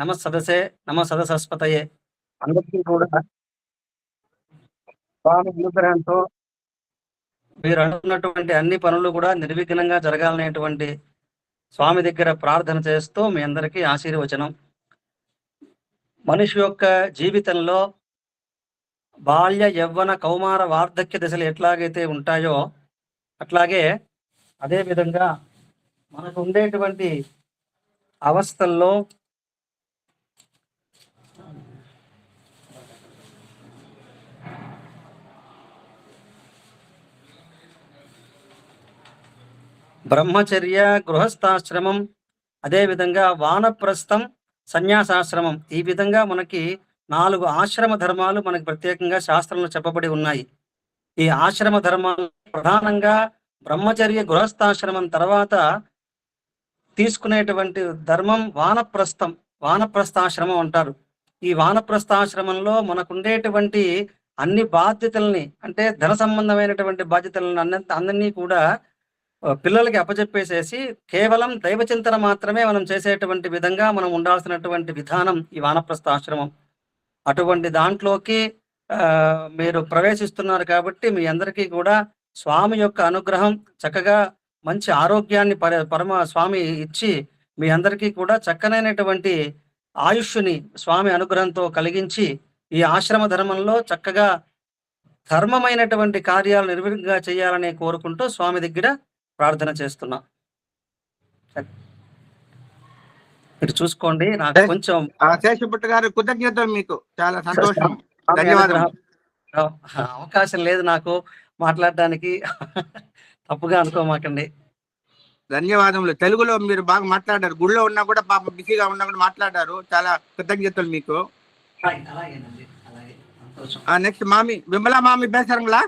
నమ సదసే నమ సదసస్పతయే. అందరికీ కూడా స్వామి అనుగ్రహంతో మీరు అనుకున్నటువంటి అన్ని పనులు కూడా నిర్విఘ్నంగా జరగాలనేటువంటి స్వామి దగ్గర ప్రార్థన చేస్తూ మీ అందరికీ ఆశీర్వచనం. మనిషి యొక్క జీవితంలో బాల్య, యవ్వన, కౌమార, వార్ధక్య దశలు ఎట్లాగైతే ఉంటాయో అట్లాగే అదే విధంగా మనకు ఉండేటువంటి అవస్థల్లో బ్రహ్మచర్య, గృహస్థాశ్రమం, అదేవిధంగా వానప్రస్థం, సన్యాసాశ్రమం, ఈ విధంగా మనకి 4 ఆశ్రమ ధర్మాలు మనకు ప్రత్యేకంగా శాస్త్రంలో చెప్పబడి ఉన్నాయి. ఈ ఆశ్రమ ధర్మాలు ప్రధానంగా బ్రహ్మచర్య, గృహస్థాశ్రమం తర్వాత తీసుకునేటువంటి ధర్మం వానప్రస్థం, వానప్రస్థాశ్రమం అంటారు. ఈ వానప్రస్థాశ్రమంలో మనకుండేటువంటి అన్ని బాధ్యతల్ని, అంటే ధన సంబంధమైనటువంటి బాధ్యతలను అందరినీ కూడా పిల్లలకి అప్పచెప్పేసేసి కేవలం దైవచింతన మాత్రమే మనం చేసేటువంటి విధంగా మనం ఉండాల్సినటువంటి విధానం ఈ వానప్రస్థాశ్రమం. అటువంటి దాంట్లోకి మీరు ప్రవేశిస్తున్నారు కాబట్టి మీ అందరికీ కూడా స్వామి యొక్క అనుగ్రహం, చక్కగా మంచి ఆరోగ్యాన్ని పరమ స్వామి ఇచ్చి మీ అందరికీ కూడా చక్కనైనటువంటి ఆయుష్ని స్వామి అనుగ్రహంతో కలిగించి ఈ ఆశ్రమ ధర్మంలో చక్కగా ధర్మమైనటువంటి కార్యాలు నిర్విఘ్నంగా చేయాలని కోరుకుంటూ స్వామి దగ్గర ప్రార్థన చేస్తున్నా. మీరు చూసుకోండి. నాకు కొంచెం శేషపుట్ట గారు కృతజ్ఞతలు, మీకు చాలా సంతోషం, ధన్యవాదాలు. అవకాశం లేదు నాకు మాట్లాడడానికి, తప్పుగా అనుకోమాకండి. ధన్యవాదములు. తెలుగులో మీరు బాగా మాట్లాడారు. గుళ్ళో ఉన్నా కూడా పాప బిజీగా ఉన్నా కూడా మాట్లాడారు. చాలా కృతజ్ఞతలు మీకు. నెక్స్ట్ మామి విమలా మామి பேசுறீங்களா?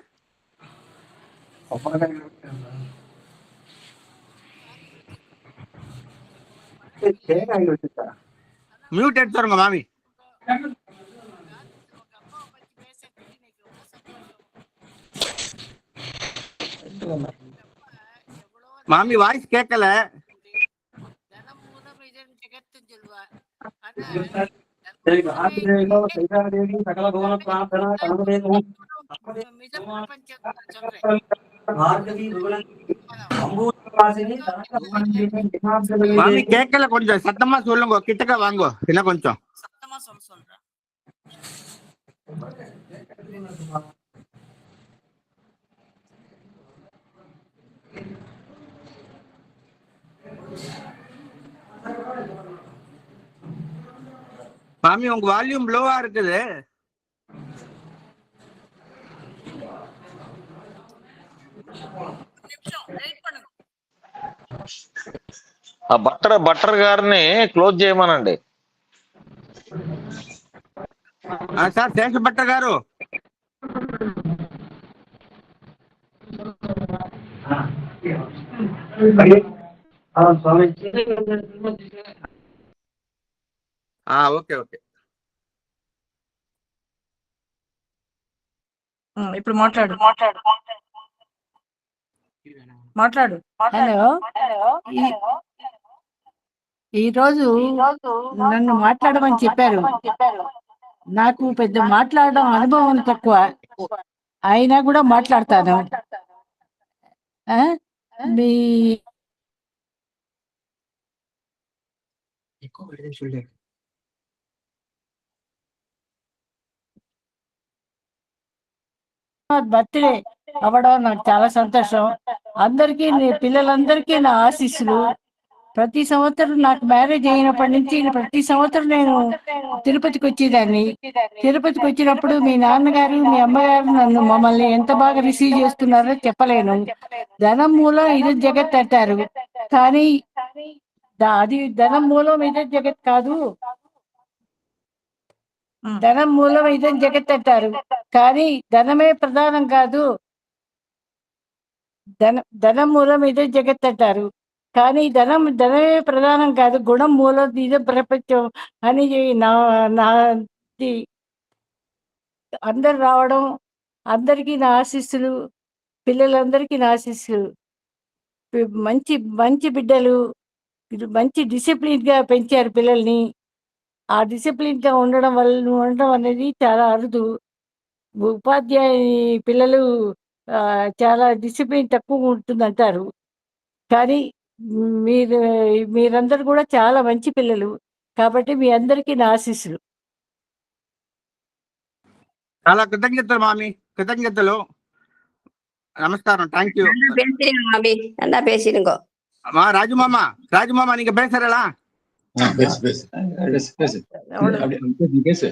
మ్యూట్ ఎడుతారు మామి. மாமி வாய்ஸ் கேட்கல. மாமி கேட்கல, கொஞ்சம் சத்தமா சொல்லுங்க, கிட்டக்க வாங்க, என்ன கொஞ்சம் சத்தமா சொல்றேன். மாமி உங்க வால்யூம் லோவா இருக்குது. బట్టర్ గారిని క్లోజ్ చేయమనండి. సార్ శేష భట్టర్ గారు, ఓకే ఓకే, ఇప్పుడు మాట్లాడు. హలో, ఈ రోజు నన్ను మాట్లాడమని చెప్పారు. నాకు పెద్ద మాట్లాడడం అనుభవం తక్కువ, అయినా కూడా మాట్లాడతాను. మీ బర్త్డే అవ్వడం నాకు చాలా సంతోషం. అందరికీ, పిల్లలందరికీ నా ఆశీస్సులు. ప్రతి సంవత్సరం నాకు మ్యారేజ్ అయినప్పటి నుంచి ప్రతి సంవత్సరం నేను తిరుపతికి వచ్చేదాన్ని. తిరుపతికి వచ్చినప్పుడు మీ నాన్నగారు, మీ అమ్మగారు నన్ను, మమ్మల్ని ఎంత బాగా రిసీవ్ చేస్తున్నారో చెప్పలేను. ధనం మూలం ఇది జగత్ అంటారు, కానీ అది ధనం మూలం ఇదే జగత్ కాదు. ధనం మూలం ఇదే జగత్ అంటారు, కానీ ధనమే ప్రధానం కాదు. ధనం మూలం ఇదే జగత్ అంటారు, కానీ ధనమే ప్రధానం కాదు. గుణం మూలం ఇదే ప్రపంచం అని నాది అందరు రావడం, అందరికీ నా ఆశీస్సులు, పిల్లలందరికీ నా ఆశీస్సులు. మంచి మంచి బిడ్డలు, మంచి డిసిప్లిన్గా పెంచారు పిల్లల్ని. ఆ డిసిప్లిన్‌గా ఉండడం అనేది చాలా అరుదు. ఉపాధ్యాయుని పిల్లలు చాలా డిసిప్లిన్ తక్కువుంటుందంటారు. కానీ మీరు మీరందరూ కూడా చాలా మంచి పిల్లలు. కాబట్టి మీ అందరికీ నా ఆశీస్సులు. చాలా కృతజ్ఞతలు మామి, కృతజ్ఞతలు. నమస్కారం, థ్యాంక్ యూ. நல்லா பேசுறீங்க மாமி, நல்லா பேசிடுங்க. ராஜுமாமா நீங்க பேசுறலாம்? பேசு பேசு பேசு பேசு அப்படி நீ பேசு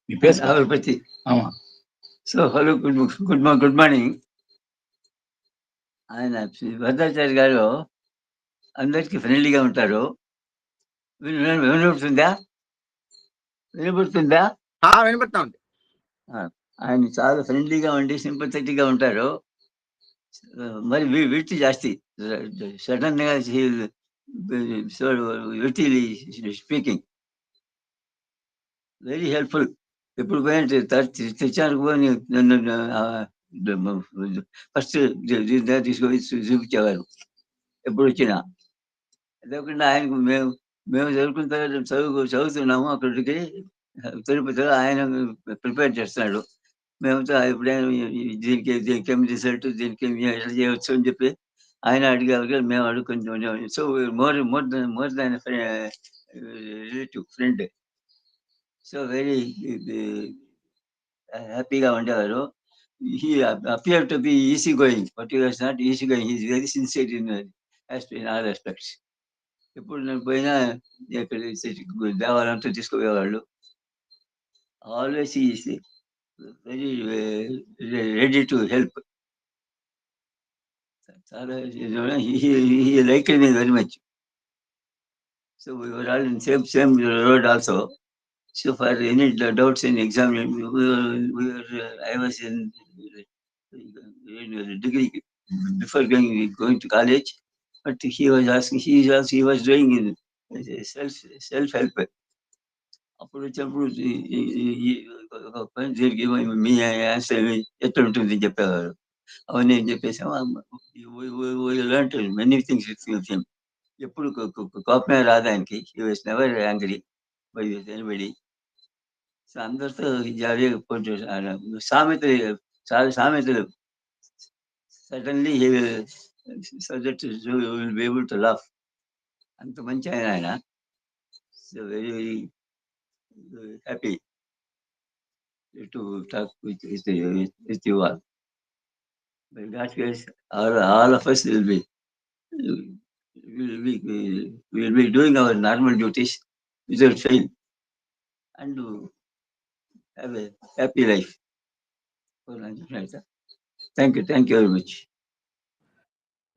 நீ பேசு அவரை பத்தி. ஆமா. So hello good morning. ఆయన భద్రాచార్య గారు అందరికీ ఫ్రెండ్లీగా ఉంటారు. వినబడుతుందా? వినబడుతుందా? వినపడతా ఉంది. ఆయన చాలా ఫ్రెండ్లీగా ఉండి సింపథెటిక్గా ఉంటారు. మరి విడిచి జాస్తి సడన్ గా స్పీకింగ్ వెరీ హెల్ప్ఫుల్. ఎప్పుడు పోయినా తెచ్చానికి పోయి నన్ను ఫస్ట్ తీసుకొని చూపించేవారు ఎప్పుడు వచ్చినా. లేకుండా ఆయనకు మేము చదువుతున్నాము అక్కడికి తిరుపతిలో, ఆయన ప్రిపేర్ చేస్తున్నాడు. మేమంతా ఎప్పుడైనా దీనికేం రిజల్ట్, దీనికి ఎట్లా చేయవచ్చు అని చెప్పి ఆయన అడిగారు, మేము అడుగుకుంటాం. So more than relative friend. So very హ్యాపీగా ఉండేవారు. He appeared to be easygoing, but he was not easygoing. He is very sincere in all aspects. ఎప్పుడు నేను పోయినా దేవాలయంతో తీసుకుపోయేవాళ్ళు. Always is very ready to help. చాలా he liked me very much. So we were all in same road also. So for any doubts in exam, I was in degree before going to college, but he was doing self help. అప్పుడు వచ్చినప్పుడు మీ answer ఎట్లా ఉంటుంది చెప్పేవారు. అవన్నీ ఏం చెప్పేసాము. Many things with him. ఎప్పుడు కోపమే రాదు ఆయనకి. He was never angry by anybody. So అందరితో జాలీగా పోతుంటారు. సామెతలు, చాలా సామెతలు. Suddenly he will subject will be able to laugh. అంత మంచి ఆయన. So very very happy to talk with you all. By God's grace, all of us will be doing our normal duties without fail and have a happy life. Thank you very much.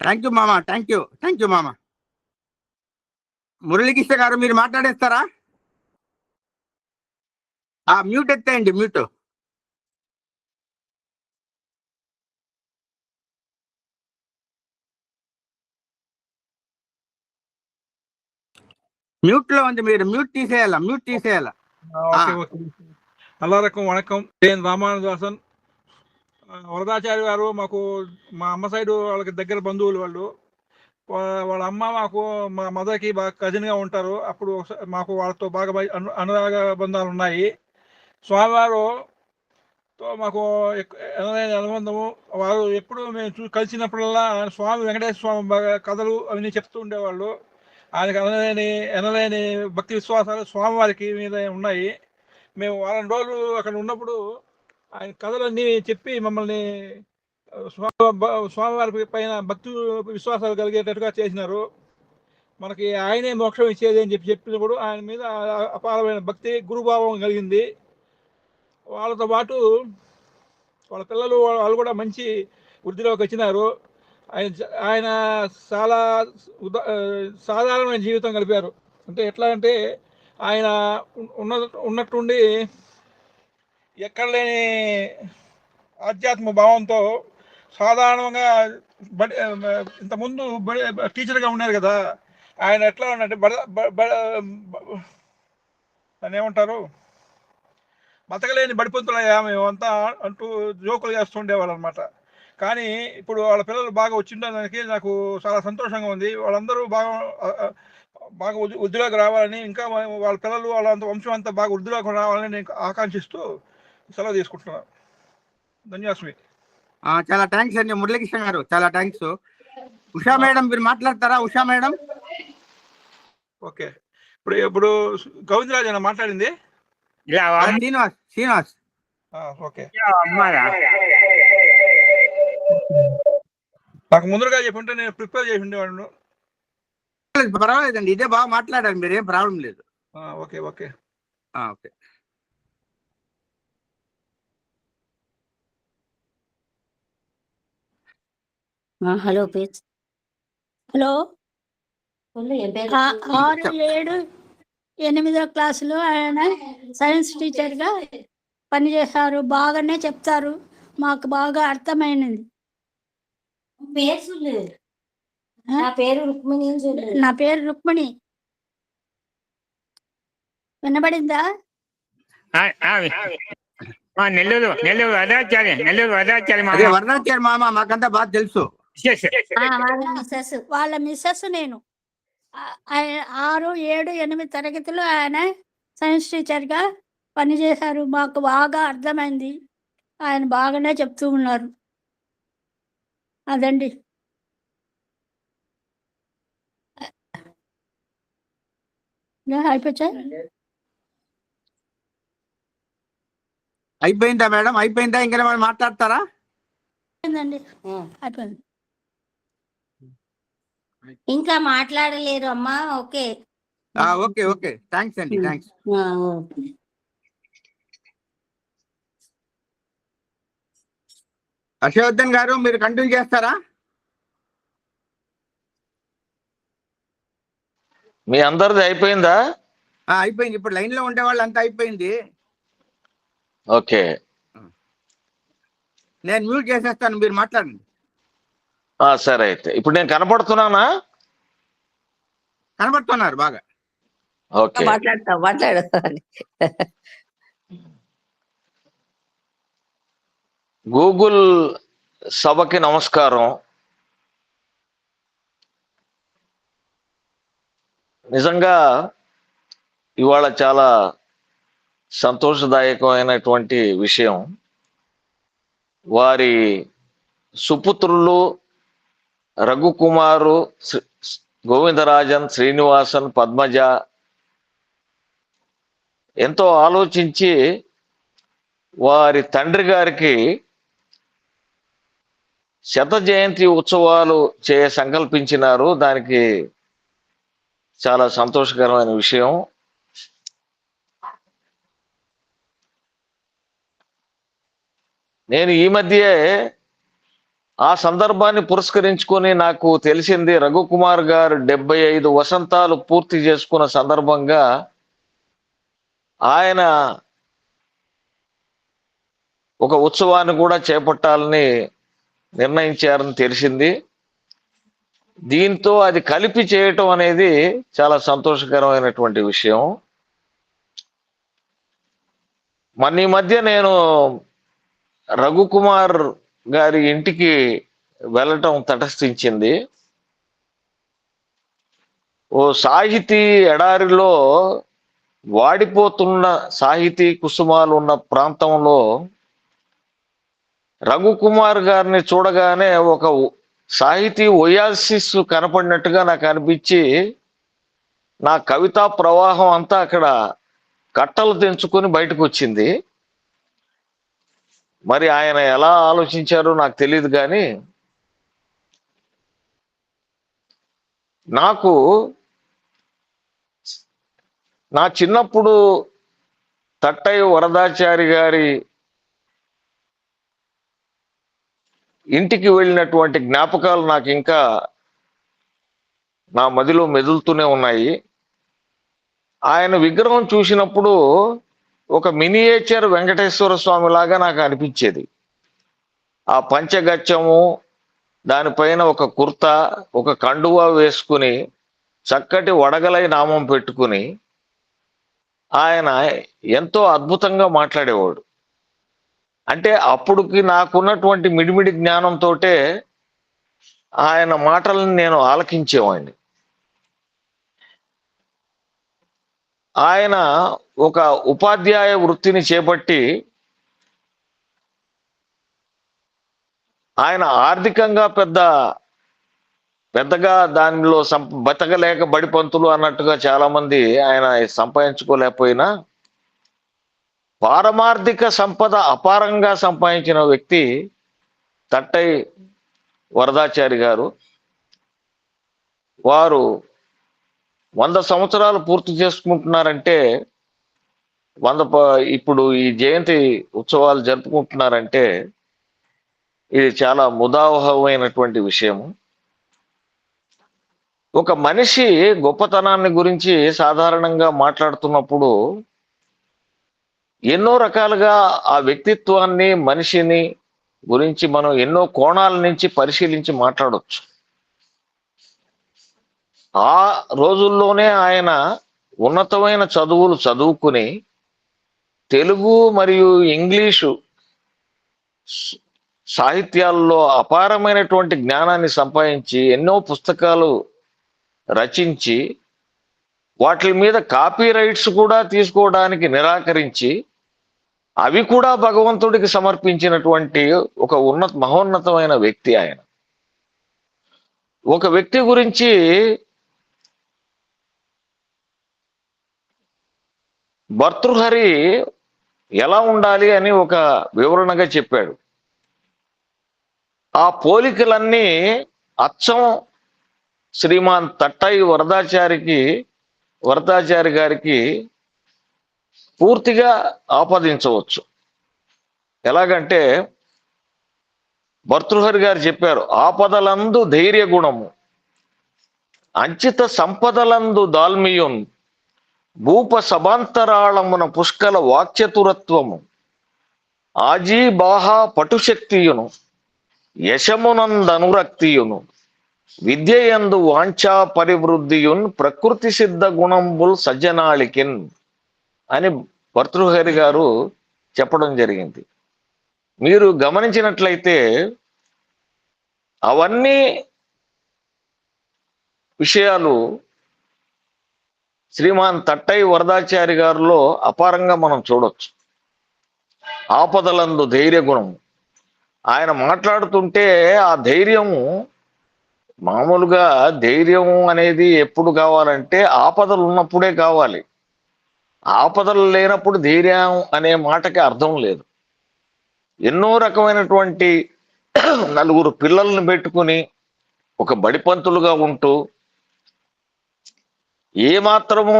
Thank you మామ. మురళీకృష్ణ గారు మీరు మాట్లాడేస్తారా? Mute ఎత్తేయండి, mute. Mute లో ఉంది, మీరు mute తీసేయాలా. எல்லாருக்கும் வணக்கம். ஜெயன் రామానుదాసన్. వరదాచార్య గారు మాకు, మా అమ్మ సైడు వాళ్ళకి దగ్గర బంధువులు. వాళ్ళ అమ్మ మా మదర్కి బాగా కజిన్గా ఉంటారు. అప్పుడు మాకు వాళ్ళతో బాగా అనురాగ బంధాలు ఉన్నాయి. స్వామివారుతో మాకు ఎనలేని అనుబంధము. వారు ఎప్పుడు మేము కలిసినప్పుడల్లా స్వామి వెంకటేశ్వర స్వామి బాగా కథలు అవన్నీ చెప్తూ ఉండేవాళ్ళు. ఆయనకు ఎనలేని భక్తి విశ్వాసాలు స్వామివారికి మీద ఉన్నాయి. మేము వారం రోజులు అక్కడ ఉన్నప్పుడు ఆయన కథలన్నీ చెప్పి మమ్మల్ని స్వామివారి పైన భక్తి విశ్వాసాలు కలిగేటట్టుగా చేసినారు. మనకి ఆయనే మోక్షం ఇచ్చేది అని చెప్పినప్పుడు ఆయన మీద అపారమైన భక్తి, గురుభావం కలిగింది. వాళ్ళతో పాటు వాళ్ళ పిల్లలు వాళ్ళు కూడా మంచి వృద్ధిలోకి వచ్చినారు. ఆయన చాలా సాధారణమైన జీవితం గడిపారు. అంటే ఎట్లా అంటే ఆయన ఉన్నట్టుండి ఎక్కడ లేని ఆధ్యాత్మిక భావంతో సాధారణంగా ఇంతకుముందు టీచర్గా ఉన్నారు కదా. ఆయన ఎట్లా ఉన్నట్టు దాన్ని ఏమంటారు, బతకలేని బడిపంతులయ్యా మేమంతా అంటూ జోకులు చేస్తుండేవాళ్ళు అనమాట. కానీ ఇప్పుడు వాళ్ళ పిల్లలు బాగా వచ్చిండడానికి నాకు చాలా సంతోషంగా ఉంది. వాళ్ళందరూ బాగా బాగా వృద్ధిలోకి రావాలని, ఇంకా వాళ్ళ పిల్లలు వాళ్ళంత వంశం అంతా బాగా వృద్ధిలోకి రావాలని నేను ఆకాంక్షిస్తూ సెలవు తీసుకుంటున్నాను. ధన్యవాస్మి. చాలా థ్యాంక్స్ అండి మురళీకృష్ణ గారు, చాలా థ్యాంక్స్. ఉషా మేడం మీరు మాట్లాడతారా? ఉషా మేడం. ఓకే, ఇప్పుడు గోవిందరాజు అన్న మాట్లాడింది. శ్రీనివాస్ శ్రీనివాస్. ఓకే, నాకు ముందుగా చెప్పుంటే నేను ప్రిపేర్ చేసి ఉండేవాడు. పర్వాలేదండి, ఇదే బాగా మాట్లాడారు మీరు, ఏం ప్రాబ్లం లేదు. Okay okay okay. Hello page. Hello, 6, 7, 8వ క్లాసులో ఆయన సైన్స్ టీచర్గా పనిచేశారు. బాగానే చెప్తారు, మాకు బాగా అర్థమైనది. నా పేరు రుక్మిణి. వినబడిందా? నెల్లూరు వరదాచారి అదే వరదాచారి మామ, మాకంతా బాగా తెలుసు. వాళ్ళ మిస్సెస్ నేను. 6, 7, 8 తరగతిలో ఆయన సైన్స్ టీచర్గా పనిచేశారు. మాకు బాగా అర్థమైంది, ఆయన బాగానే చెప్తూ ఉన్నారు. అదండి. అయిపోయిందా మేడం? అయిపోయిందా? ఇంకా వాళ్ళు మాట్లాడతారా? అయిపోయింది. ఇంకా మాట్లాడలేరు అమ్మా. ఓకే ఓకే ఓకే, థ్యాంక్స్ అండి, థ్యాంక్స్. హర్షవర్ధన్ గారు మీరు కంటిన్యూ చేస్తారా? మీ అందరిది అయిపోయిందా? అయిపోయింది. ఇప్పుడు లైన్ లో ఉండే వాళ్ళు అంతా అయిపోయింది. ఓకే, నేను మ్యూట్ చేసేస్తాను, మీరు మాట్లాడండి. సరే అయితే ఇప్పుడు నేను కనపడుతున్నానా? కనబడుతున్నారు బాగా. ఓకే, మాట్లాడు. గూగుల్ సభకి నమస్కారం. నిజంగా ఇవాళ చాలా సంతోషదాయకమైనటువంటి విషయం. వారి సుపుత్రులు రఘుకుమారు, గోవిందరాజన్, శ్రీనివాసన్, పద్మజ ఎంతో ఆలోచించి వారి తండ్రి గారికి 100వ జయంతి ఉత్సవాలు సంకల్పించినారు. దానికి చాలా సంతోషకరమైన విషయం. నేను ఈ మధ్యే ఆ సందర్భాన్ని పురస్కరించుకొని నాకు తెలిసింది, రఘుకుమార్ గారు 75 వసంతాలు పూర్తి చేసుకున్న సందర్భంగా ఆయన ఒక ఉత్సవాన్ని కూడా చేపట్టాలని నిర్ణయించారని తెలిసింది. దీంతో అది కలిపి చేయటం అనేది చాలా సంతోషకరమైనటువంటి విషయం. ఈ మధ్య నేను రఘుకుమార్ గారి ఇంటికి వెళ్ళటం తటస్థించింది. ఓ సాహితీ ఎడారిలో వాడిపోతున్న సాహితీ కుసుమాలు ఉన్న ప్రాంతంలో రఘుకుమార్ గారిని చూడగానే ఒక సాహితీ ఒయాసిస్ కనపడినట్టుగా నాకు అనిపించి, నా కవితా ప్రవాహం అంతా అక్కడ కట్టలు తెంచుకొని బయటకు వచ్చింది. మరి ఆయన ఎలా ఆలోచించారో నాకు తెలియదు, కానీ నాకు నా చిన్నప్పుడు తట్టయ్య వరదాచారి గారి ఇంటికి వెళ్ళినటువంటి జ్ఞాపకాలు నాకు ఇంకా నా మదిలో మెదులుతూనే ఉన్నాయి. ఆయన విగ్రహం చూసినప్పుడు ఒక మినియేచర్ వెంకటేశ్వర స్వామి లాగా నాకు అనిపించేది. ఆ పంచగచ్చము, దానిపైన ఒక కుర్తా, ఒక కండువా వేసుకుని, చక్కటి వడగలై నామం పెట్టుకుని ఆయన ఎంతో అద్భుతంగా మాట్లాడేవాడు. అంటే అప్పుడుకి నాకున్నటువంటి మిడిమిడి జ్ఞానంతో ఆయన మాటలను నేను ఆలకించేవాడిని. ఆయన ఒక ఉపాధ్యాయ వృత్తిని చేపట్టి ఆయన ఆర్థికంగా పెద్దగా దానిలో బతకలేక బడిపంతులు అన్నట్టుగా చాలా మంది ఆయన సంపాదించుకోలేకపోయినా పారమార్థిక సంపద అపారంగా సంపాదించిన వ్యక్తి తట్టై వరదాచారి గారు. వారు 100 సంవత్సరాలు పూర్తి చేసుకుంటున్నారంటే ఇప్పుడు ఈ జయంతి ఉత్సవాలు జరుపుకుంటున్నారంటే ఇది చాలా ముదావహమైనటువంటి విషయము. ఒక మనిషి గొప్పతనాన్ని గురించి సాధారణంగా మాట్లాడుతున్నప్పుడు ఎన్నో రకాలుగా ఆ వ్యక్తిత్వాన్ని మనిషిని గురించి మనం ఎన్నో కోణాల నుంచి పరిశీలించి మాట్లాడవచ్చు. ఆ రోజుల్లోనే ఆయన ఉన్నతమైన చదువులు చదువుకుని తెలుగు మరియు ఇంగ్లీషు సాహిత్యాల్లో అపారమైనటువంటి జ్ఞానాన్ని సంపాదించి ఎన్నో పుస్తకాలు రచించి వాటి మీద కాపీ రైట్స్ కూడా తీసుకోవడానికి నిరాకరించి అవి కూడా భగవంతుడికి సమర్పించినటువంటి ఒక మహోన్నతమైన వ్యక్తి ఆయన. ఒక వ్యక్తి గురించి భర్తృహరి ఎలా ఉండాలి అని ఒక వివరణగా చెప్పాడు. ఆ పోలికలన్నీ అచ్చం శ్రీమాన్ తట్టై వరదాచారి గారికి పూర్తిగా ఆపాదించవచ్చు. ఎలాగంటే భర్తృహరి గారు చెప్పారు, ఆపదలందు ధైర్య గుణము, అంచిత సంపదలందు దాల్మియున్, భూప సభాంతరాళమున పుష్కల వాక్చతురత్వము, ఆజీబాహ పటుశక్తియును, యశమునందనురక్తియును, విద్యయందు వాంఛా పరివృద్ధియున్, ప్రకృతి సిద్ధ గుణంబుల్ సజ్జనాళికిన్ అని భర్తృహరి గారు చెప్పడం జరిగింది. మీరు గమనించినట్లయితే అవన్నీ విషయాలు శ్రీమాన్ తట్టై వరదాచారి గారిలో అపారంగా మనం చూడొచ్చు. ఆపదలందు ధైర్య గుణం, ఆయన మాట్లాడుతుంటే ఆ ధైర్యము, మామూలుగా ధైర్యం అనేది ఎప్పుడు కావాలంటే ఆపదలు ఉన్నప్పుడే కావాలి. ఆపదలు లేనప్పుడు ధైర్యం అనే మాటకి అర్థం లేదు. ఎన్నో రకమైనటువంటి నలుగురు పిల్లల్ని పెట్టుకుని ఒక బడిపంతులుగా ఉంటూ ఏమాత్రము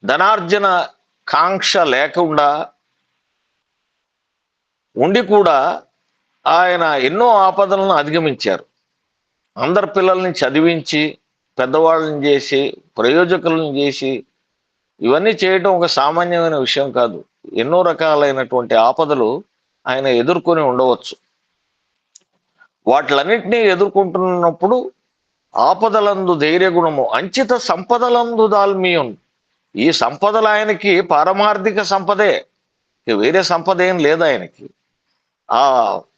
ధనార్జన కాంక్ష లేకుండా ఉండి కూడా ఆయన ఎన్నో ఆపదలను అధిగమించారు. అందరి పిల్లల్ని చదివించి పెద్దవాళ్ళని చేసి ప్రయోజకులను చేసి ఇవన్నీ చేయడం ఒక సామాన్యమైన విషయం కాదు. ఎన్నో రకాలైనటువంటి ఆపదలు ఆయన ఎదుర్కొని ఉండవచ్చు. వాటిలన్నింటినీ ఎదుర్కొంటున్నప్పుడు ఆపదలందు ధైర్య గుణము, అంచిత సంపదలందు దాల్మియున్, ఈ సంపదలు ఆయనకి పారమార్థిక సంపదే, వేరే సంపద ఏం లేదు ఆయనకి. ఆ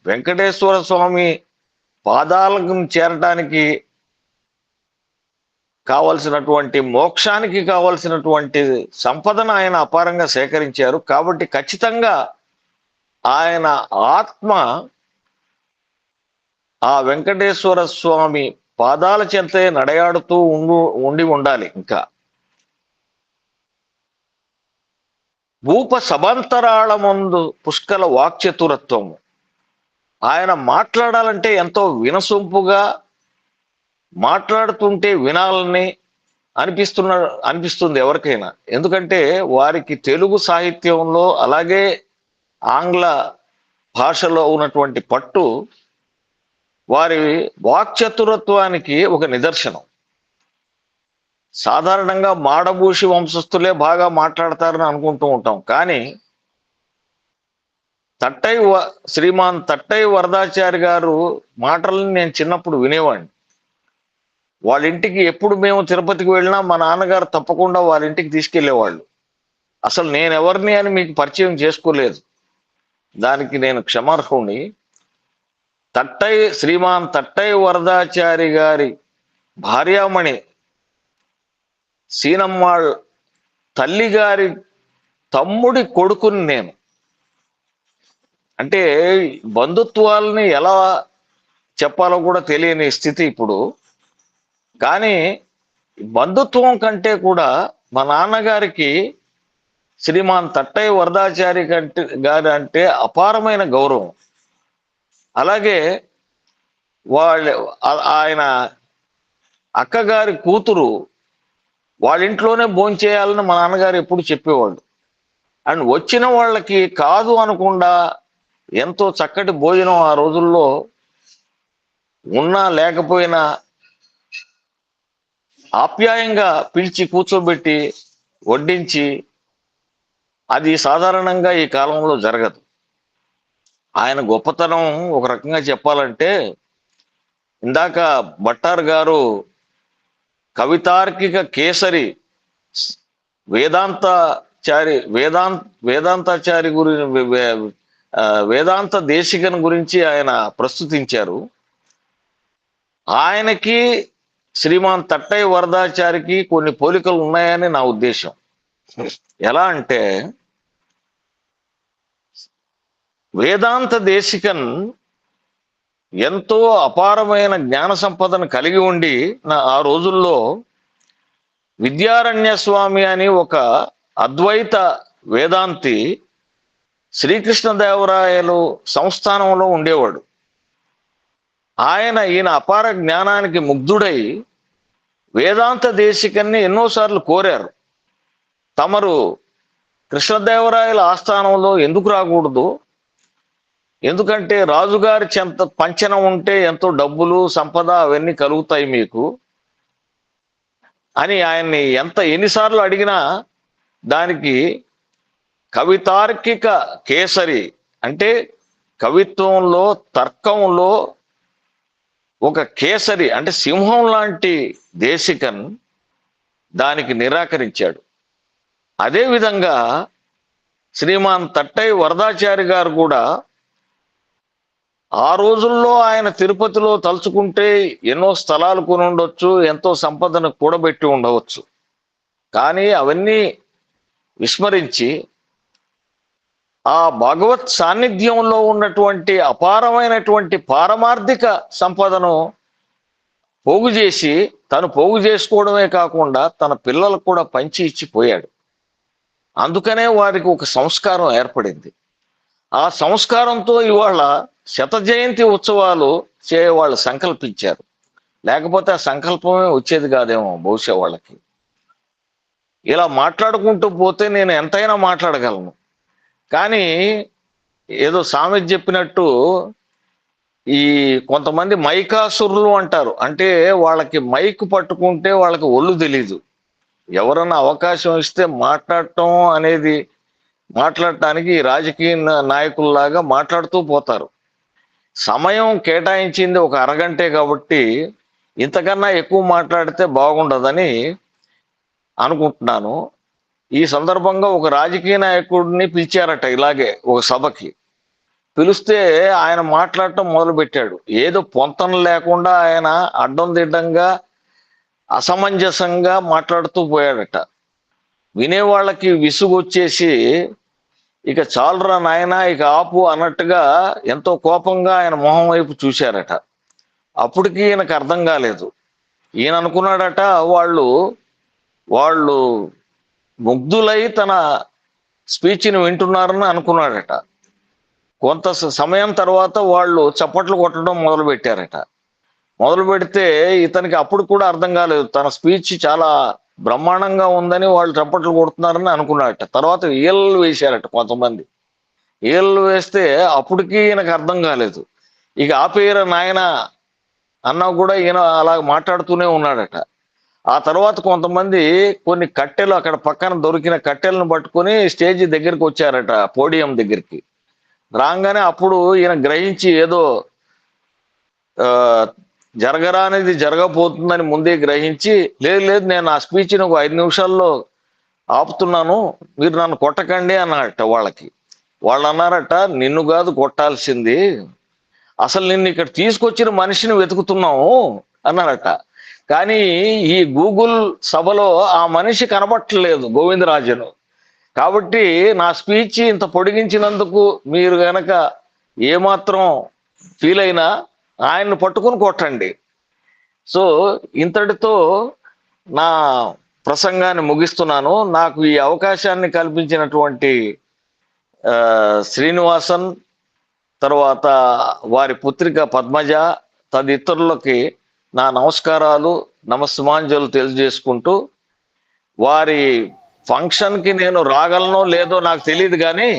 వెంకటేశ్వర స్వామి పాదాలకు చేరటానికి కావలసినటువంటి మోక్షానికి కావలసినటువంటి సంపదను ఆయన అపారంగా సేకరించారు. కాబట్టి ఖచ్చితంగా ఆయన ఆత్మ ఆ వెంకటేశ్వర స్వామి పాదాల చెంతే నడయాడుతూ ఉండి ఉండాలి. ఇంకా భూప సభాంతరాళమందు పుష్కల వాక్చతురత్వము, ఆయన మాట్లాడాలంటే ఎంతో వినసొంపుగా మాట్లాడుతుంటే వినాలని అనిపిస్తుంది ఎవరికైనా. ఎందుకంటే వారికి తెలుగు సాహిత్యంలో అలాగే ఆంగ్ల భాషలో ఉన్నటువంటి పట్టు వారి వాక్చతురత్వానికి ఒక నిదర్శనం. సాధారణంగా మాడభూషి వంశస్థులే బాగా మాట్లాడతారని అనుకుంటూ ఉంటాం. కానీ శ్రీమాన్ తట్టై వరదాచారి గారు మాటలను నేను చిన్నప్పుడు వినేవాడిని. వాళ్ళ ఇంటికి ఎప్పుడు మేము తిరుపతికి వెళ్ళినా మా నాన్నగారు తప్పకుండా వాళ్ళ ఇంటికి తీసుకెళ్లేవాళ్ళు. అసలు నేను ఎవరిని అని మీకు పరిచయం చేసుకోలేదు, దానికి నేను క్షమార్హుణ్ణి. శ్రీమాన్ తట్టై వరదాచారి గారి భార్యామణి సీనమ్మాళ్ తల్లిగారి తమ్ముడి కొడుకుని నేను. అంటే బంధుత్వాలని ఎలా చెప్పాలో కూడా తెలియని స్థితి ఇప్పుడు. కానీ బంధుత్వం కంటే కూడా మా నాన్నగారికి శ్రీమాన్ తట్టయ్య వరదాచారి గారి అంటే అపారమైన గౌరవం. అలాగే ఆయన అక్కగారి కూతురు వాళ్ళ ఇంట్లోనే భోంచేయాలని మా నాన్నగారు ఎప్పుడు చెప్పేవాళ్ళు. అండ్ వచ్చిన వాళ్ళకి కాదు అనకుండా ఎంతో చక్కటి భోజనం ఆ రోజుల్లో ఉన్నా లేకపోయినా ఆప్యాయంగా పిలిచి కూర్చోబెట్టి వడ్డించి, అది సాధారణంగా ఈ కాలంలో జరగదు. ఆయన గొప్పతనం ఒక రకంగా చెప్పాలంటే, ఇందాక భట్టార్ గారు కవితార్కిక కేసరి వేదాంతాచారి వేదాంత దేశికన్ గురించి ఆయన ప్రస్తుతించారు. ఆయనకి శ్రీమాన్ తట్టయ్య వరదాచారికి కొన్ని పోలికలు ఉన్నాయని నా ఉద్దేశం. ఎలా అంటే, వేదాంత దేశికన్ ఎంతో అపారమైన జ్ఞాన సంపదను కలిగి ఉండి ఆ రోజుల్లో విద్యారణ్య స్వామి అని ఒక అద్వైత వేదాంతి శ్రీకృష్ణదేవరాయలు సంస్థానంలో ఉండేవాడు. ఈయన అపార జ్ఞానానికి ముగ్ధుడై వేదాంత దేశికన్ని ఎన్నోసార్లు కోరారు, తమరు కృష్ణదేవరాయల ఆస్థానంలో ఎందుకు రాకూడదు, ఎందుకంటే రాజుగారి చెంత పంచనం ఉంటే ఎంతో డబ్బులు సంపద అవన్నీ కలుగుతాయి మీకు అని ఆయన్ని ఎన్నిసార్లు అడిగినా దానికి కవితార్కిక కేసరి అంటే కవిత్వంలో తర్కంలో ఒక కేసరి అంటే సింహం లాంటి దేశికన్ దానికి నిరాకరించాడు. అదేవిధంగా శ్రీమాన్ తట్టయ్య వరదాచారి గారు కూడా ఆ రోజుల్లో ఆయన తిరుపతిలో తలుచుకుంటే ఎన్నో స్థలాలు కొని ఉండొచ్చు, ఎంతో సంపదను కూడబెట్టి ఉండవచ్చు. కానీ అవన్నీ విస్మరించి ఆ భగవత్ సాన్నిధ్యంలో ఉన్నటువంటి అపారమైనటువంటి పారమార్థిక సంపదను పోగు చేసి తను పోగు చేసుకోవడమే కాకుండా తన పిల్లలకు కూడా పంచి ఇచ్చిపోయాడు. అందుకనే వారికి ఒక సంస్కారం ఏర్పడింది. ఆ సంస్కారంతో ఇవాళ 100 జయంతి ఉత్సవాలు వాళ్ళు సంకల్పించారు. లేకపోతే ఆ సంకల్పమే వచ్చేది కాదేమో బహుశా వాళ్ళకి. ఇలా మాట్లాడుకుంటూ పోతే నేను ఎంతైనా మాట్లాడగలను. కానీ ఏదో సామెత చెప్పినట్టు ఈ కొంతమంది మైకాసురులు అంటారు. అంటే వాళ్ళకి మైక్ పట్టుకుంటే వాళ్ళకి ఒళ్ళు తెలీదు. ఎవరన్నా అవకాశం ఇస్తే మాట్లాడటానికి రాజకీయ నాయకుల్లాగా మాట్లాడుతూ పోతారు. సమయం కేటాయించింది ఒక అరగంటే కాబట్టి ఇంతకన్నా ఎక్కువ మాట్లాడితే బాగుండదని అనుకుంటున్నాను. ఈ సందర్భంగా ఒక రాజకీయ నాయకుడిని పిలిచారట ఇలాగే ఒక సభకి. పిలిస్తే ఆయన మాట్లాడటం మొదలు పెట్టాడు. ఏదో పొంతన లేకుండా ఆయన అడ్డం దిడ్డంగా అసమంజసంగా మాట్లాడుతూ పోయాడట. వినేవాళ్ళకి విసుగొచ్చేసి ఇక చాలురా నాయనా ఇక ఆపు అన్నట్టుగా ఎంతో కోపంగా ఆయన మొహం వైపు చూశారట. అప్పటికి ఈయనకు అర్థం కాలేదు. ఈయన అనుకున్నాడట వాళ్ళు ముగ్ధులై తన స్పీచ్ని వింటున్నారని అనుకున్నాడట. కొంత సమయం తర్వాత వాళ్ళు చప్పట్లు కొట్టడం మొదలు పెట్టారట. మొదలు పెడితే ఇతనికి అప్పుడు కూడా అర్థం కాలేదు. తన స్పీచ్ చాలా బ్రహ్మాండంగా ఉందని వాళ్ళు చప్పట్లు కొడుతున్నారని అనుకున్నాడట. తర్వాత ఈలలు వేశారట కొంతమంది. ఈలలు వేస్తే అప్పటికి ఈయనకు అర్థం కాలేదు. ఇక ఆపేయర నాయన అన్నా కూడా ఈయన అలా మాట్లాడుతూనే ఉన్నాడట. ఆ తర్వాత కొంతమంది కొన్ని కట్టెలు అక్కడ పక్కన దొరికిన కట్టెలను పట్టుకొని స్టేజ్ దగ్గరికి వచ్చారట, పోడియం దగ్గరికి. రాగానే అప్పుడు ఈయన గ్రహించి ఏదో జరగరానిది జరగబోతుందని ముందే గ్రహించి, లేదు నేను ఆ స్పీచ్ని ఒక 5 నిమిషాల్లో ఆపుతున్నాను, మీరు నన్ను కొట్టకండి అన్నారట వాళ్ళకి. వాళ్ళు అన్నారట, నిన్ను కాదు కొట్టాల్సింది, అసలు నిన్ను ఇక్కడ తీసుకొచ్చిన మనిషిని వెతుకుతున్నాము అన్నారట. కానీ ఈ గూగుల్ సభలో ఆ మనిషి కనబట్టలేదు, గోవిందరాజను. కాబట్టి నా స్పీచ్ ఇంత పొడిగించినందుకు మీరు గనక ఏమాత్రం ఫీల్ అయినా ఆయన్ని పట్టుకుని కొట్టండి. సో ఇంతటితో నా ప్రసంగాన్ని ముగిస్తున్నాను. నాకు ఈ అవకాశాన్ని కల్పించినటువంటి శ్రీనివాసన్, తర్వాత వారి పుత్రిక పద్మజ, తదితరులకి నా నమస్కారాలు, నమస్సుమాంజలు తెలియజేసుకుంటూ, వారి ఫంక్షన్కి నేను రాగలనో లేదో నాకు తెలియదు, కానీ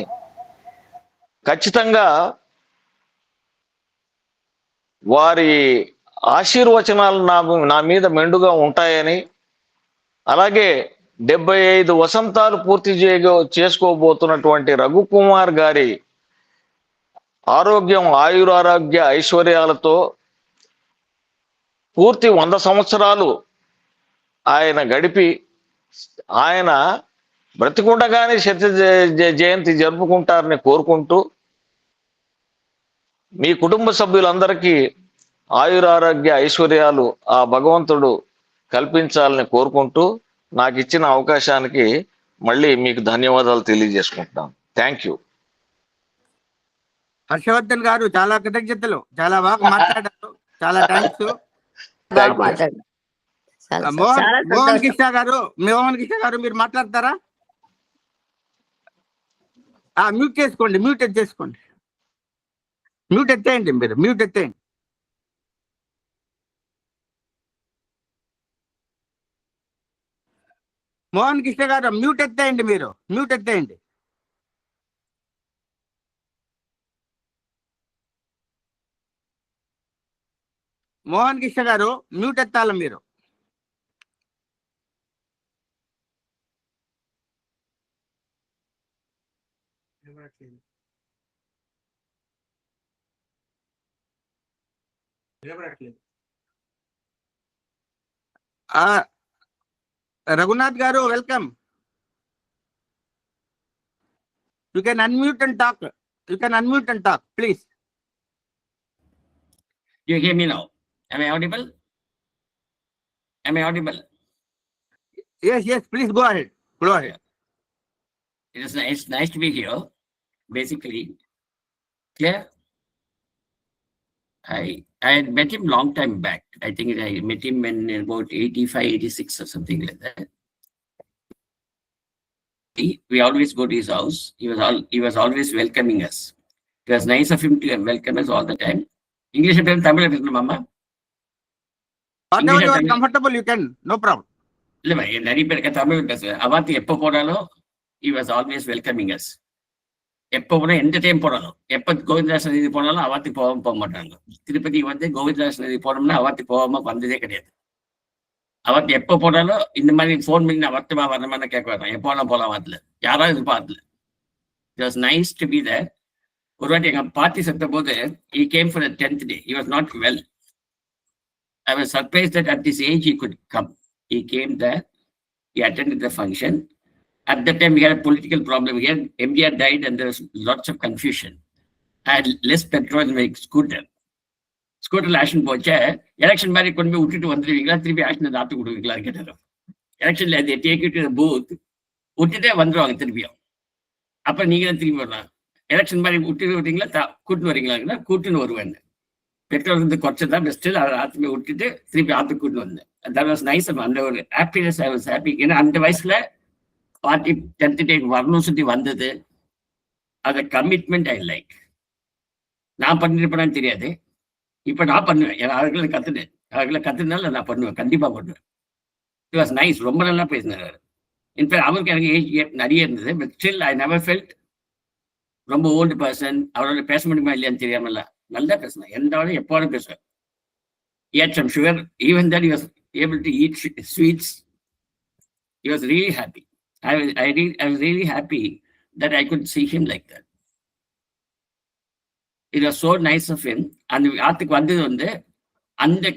ఖచ్చితంగా వారి ఆశీర్వచనాలు నా మీద మెండుగా ఉంటాయని, అలాగే 75 వసంతాలు పూర్తి చేసుకోబోతున్నటువంటి రఘుకుమార్ గారి ఆరోగ్యం, ఆయురారోగ్య ఐశ్వర్యాలతో పూర్తి 100 సంవత్సరాలు ఆయన గడిపి, ఆయన బ్రతికుండగానే జయంతి జరుపుకుంటారని కోరుకుంటూ, మీ కుటుంబ సభ్యులందరికీ ఆయురారోగ్య ఐశ్వర్యాలు ఆ భగవంతుడు కల్పించాలని కోరుకుంటూ, నాకు ఇచ్చిన అవకాశానికి మళ్ళీ మీకు ధన్యవాదాలు తెలియజేసుకుంటున్నాను. Thank you. హర్షవర్ధన్ గారు చాలా కృతజ్ఞతలు, చాలా బాగా మాట్లాడారు, చాలా థ్యాంక్స్. బాగా మాట్లాడు. చాలా మోహన్ కృష్ణ గారు మీరు మాట్లాడతారా? మ్యూట్ చేసుకోండి, మ్యూట్ ఎత్తేసుకోండి, మ్యూట్ ఎత్తేయండి, మీరు మ్యూట్ ఎత్తేయండి. మోహన్ కృష్ణ గారు మ్యూట్ ఎత్తేయండి, మీరు మ్యూట్ ఎత్తేయండి. మోహన్ కృష్ణ గారు మ్యూట్ ఎత్తాలి మీరు. రఘునాథ్ గారు welcome. You can unmute and talk. You can unmute and talk, please. You hear me now? Am I audible? Am I audible? Yes, please go ahead. Go ahead. It's nice to be here. Basically, clear. I had met him long time back. I think I met him in about 85, 86 or something like that. We always go to his house. He was always welcoming us. It was nice of him to welcome us all the time. English and Tamil, Mama. Whatever you are comfortable, you can. No problem. He was always welcoming us. எப்போ போனால் எந்த time போனாலும், எப்போ கோவிந்தராஜ நதி போனாலும் அவாத்தி போக மாட்டாங்க. திருப்பதி வந்து கோவிந்தராஜ நதி போனோம்னா அவாத்தி போகாம வந்ததே கிடையாது. அவாத்தி எப்போ போனாலும் இந்த மாதிரி ஃபோன் பண்ணி நான் வரட்டுமா வரணுமான்னு கேட்க வரேன். எப்போலாம் போகலாம் வாரத்தில், யாராவது இருப்பாத்துல. It was nice to be there. ஒரு வாட்டி எங்கள் பாட்டி செத்த போது he came for the 10th day. He was not well. I was surprised that at this age he could come. He came there. He attended the function. At that time, we had a political problem here. MDR died and there was lots of confusion. I had less petrol in my scooter. Scooter action pocha, election mari kondu me utittu vandruvingala, thirupi action aathu kuduvingala kettaru. Election la they take you to the booth, uttite vandruvanga thirupiyum. Appa neenga thirupi varala. Election mari uttiru vitingala kuttu varingala, kuttu varuven. Petrol வந்து கொச்சதா best, ஆத்து me uttite thirupi aathu kuttu vande. That was nice. அந்த ஒரு happiness, I was happy. ஏன்னா அந்த வயசுல party 10th டே வரணும் சுத்தி வந்தது. அதை கமிட்மெண்ட் ஐ லைக். நான் பண்ணிருப்பேன்னு தெரியாது, இப்ப நான் பண்ணுவேன். ஏன்னா அவர்களை கத்துனால நான் பண்ணுவேன், கண்டிப்பா பண்ணுவேன். It was nice. ரொம்ப நல்லா பேசினார். இன்ஃபேக்ட் அவருக்கு எனக்கு ஏஜ் கேப் நிறைய இருந்தது. But still I never felt ரொம்ப ஓல்டு பர்சன். அவரோட பேச முடியுமா இல்லையான்னு தெரியாமல நல்லா பேசினேன். எந்த எப்போதும் பேசுவேன். He had some sugar. Even that he was able to eat sweets. He was really happy. I was really happy that I could see him like that. It was so nice of him. And ஆத்துக்கு வந்தது வந்து அந்த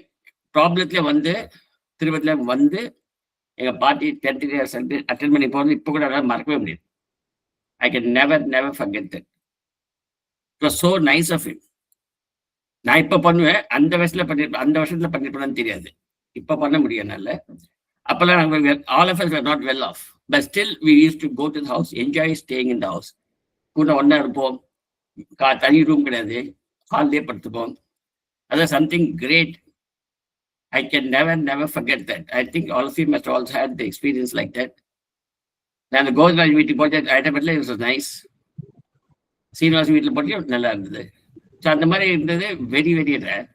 ப்ராப்ளத்துல வந்து திருப்பதில வந்து எங்க பாட்டி 10th day attend பண்ணி போறது இப்போ கூட மறக்கவே முடியாது. I can never forget that. It was so nice of him. நான் இப்ப பண்ணுவேன், அந்த வருஷத்துல பண்ணிருப்பேன்னு தெரியாது. இப்ப பண்ண முடியும் என்னால. அப்பெல்லாம் நாங்க all of us were not well off, but still we used to go to the house, enjoy staying in the house. கூட ஒண்ணா இருப்போம், தனி ரூம் கிடையாது, ஹால்லே படுத்துப்போம். அதான் something great. I can never forget that. I think all of you must also had the experience like that. நான் அந்த கோவிந்தராஜ் வீட்டுக்கு போட்டு ஐட்டப்பட்டில் இட் வாஸ் நைஸ். சீனிவாசன் வீட்டில் போட்டு நல்லா இருந்தது. ஸோ அந்த மாதிரி இருந்தது வெரி வெரி ரேர்.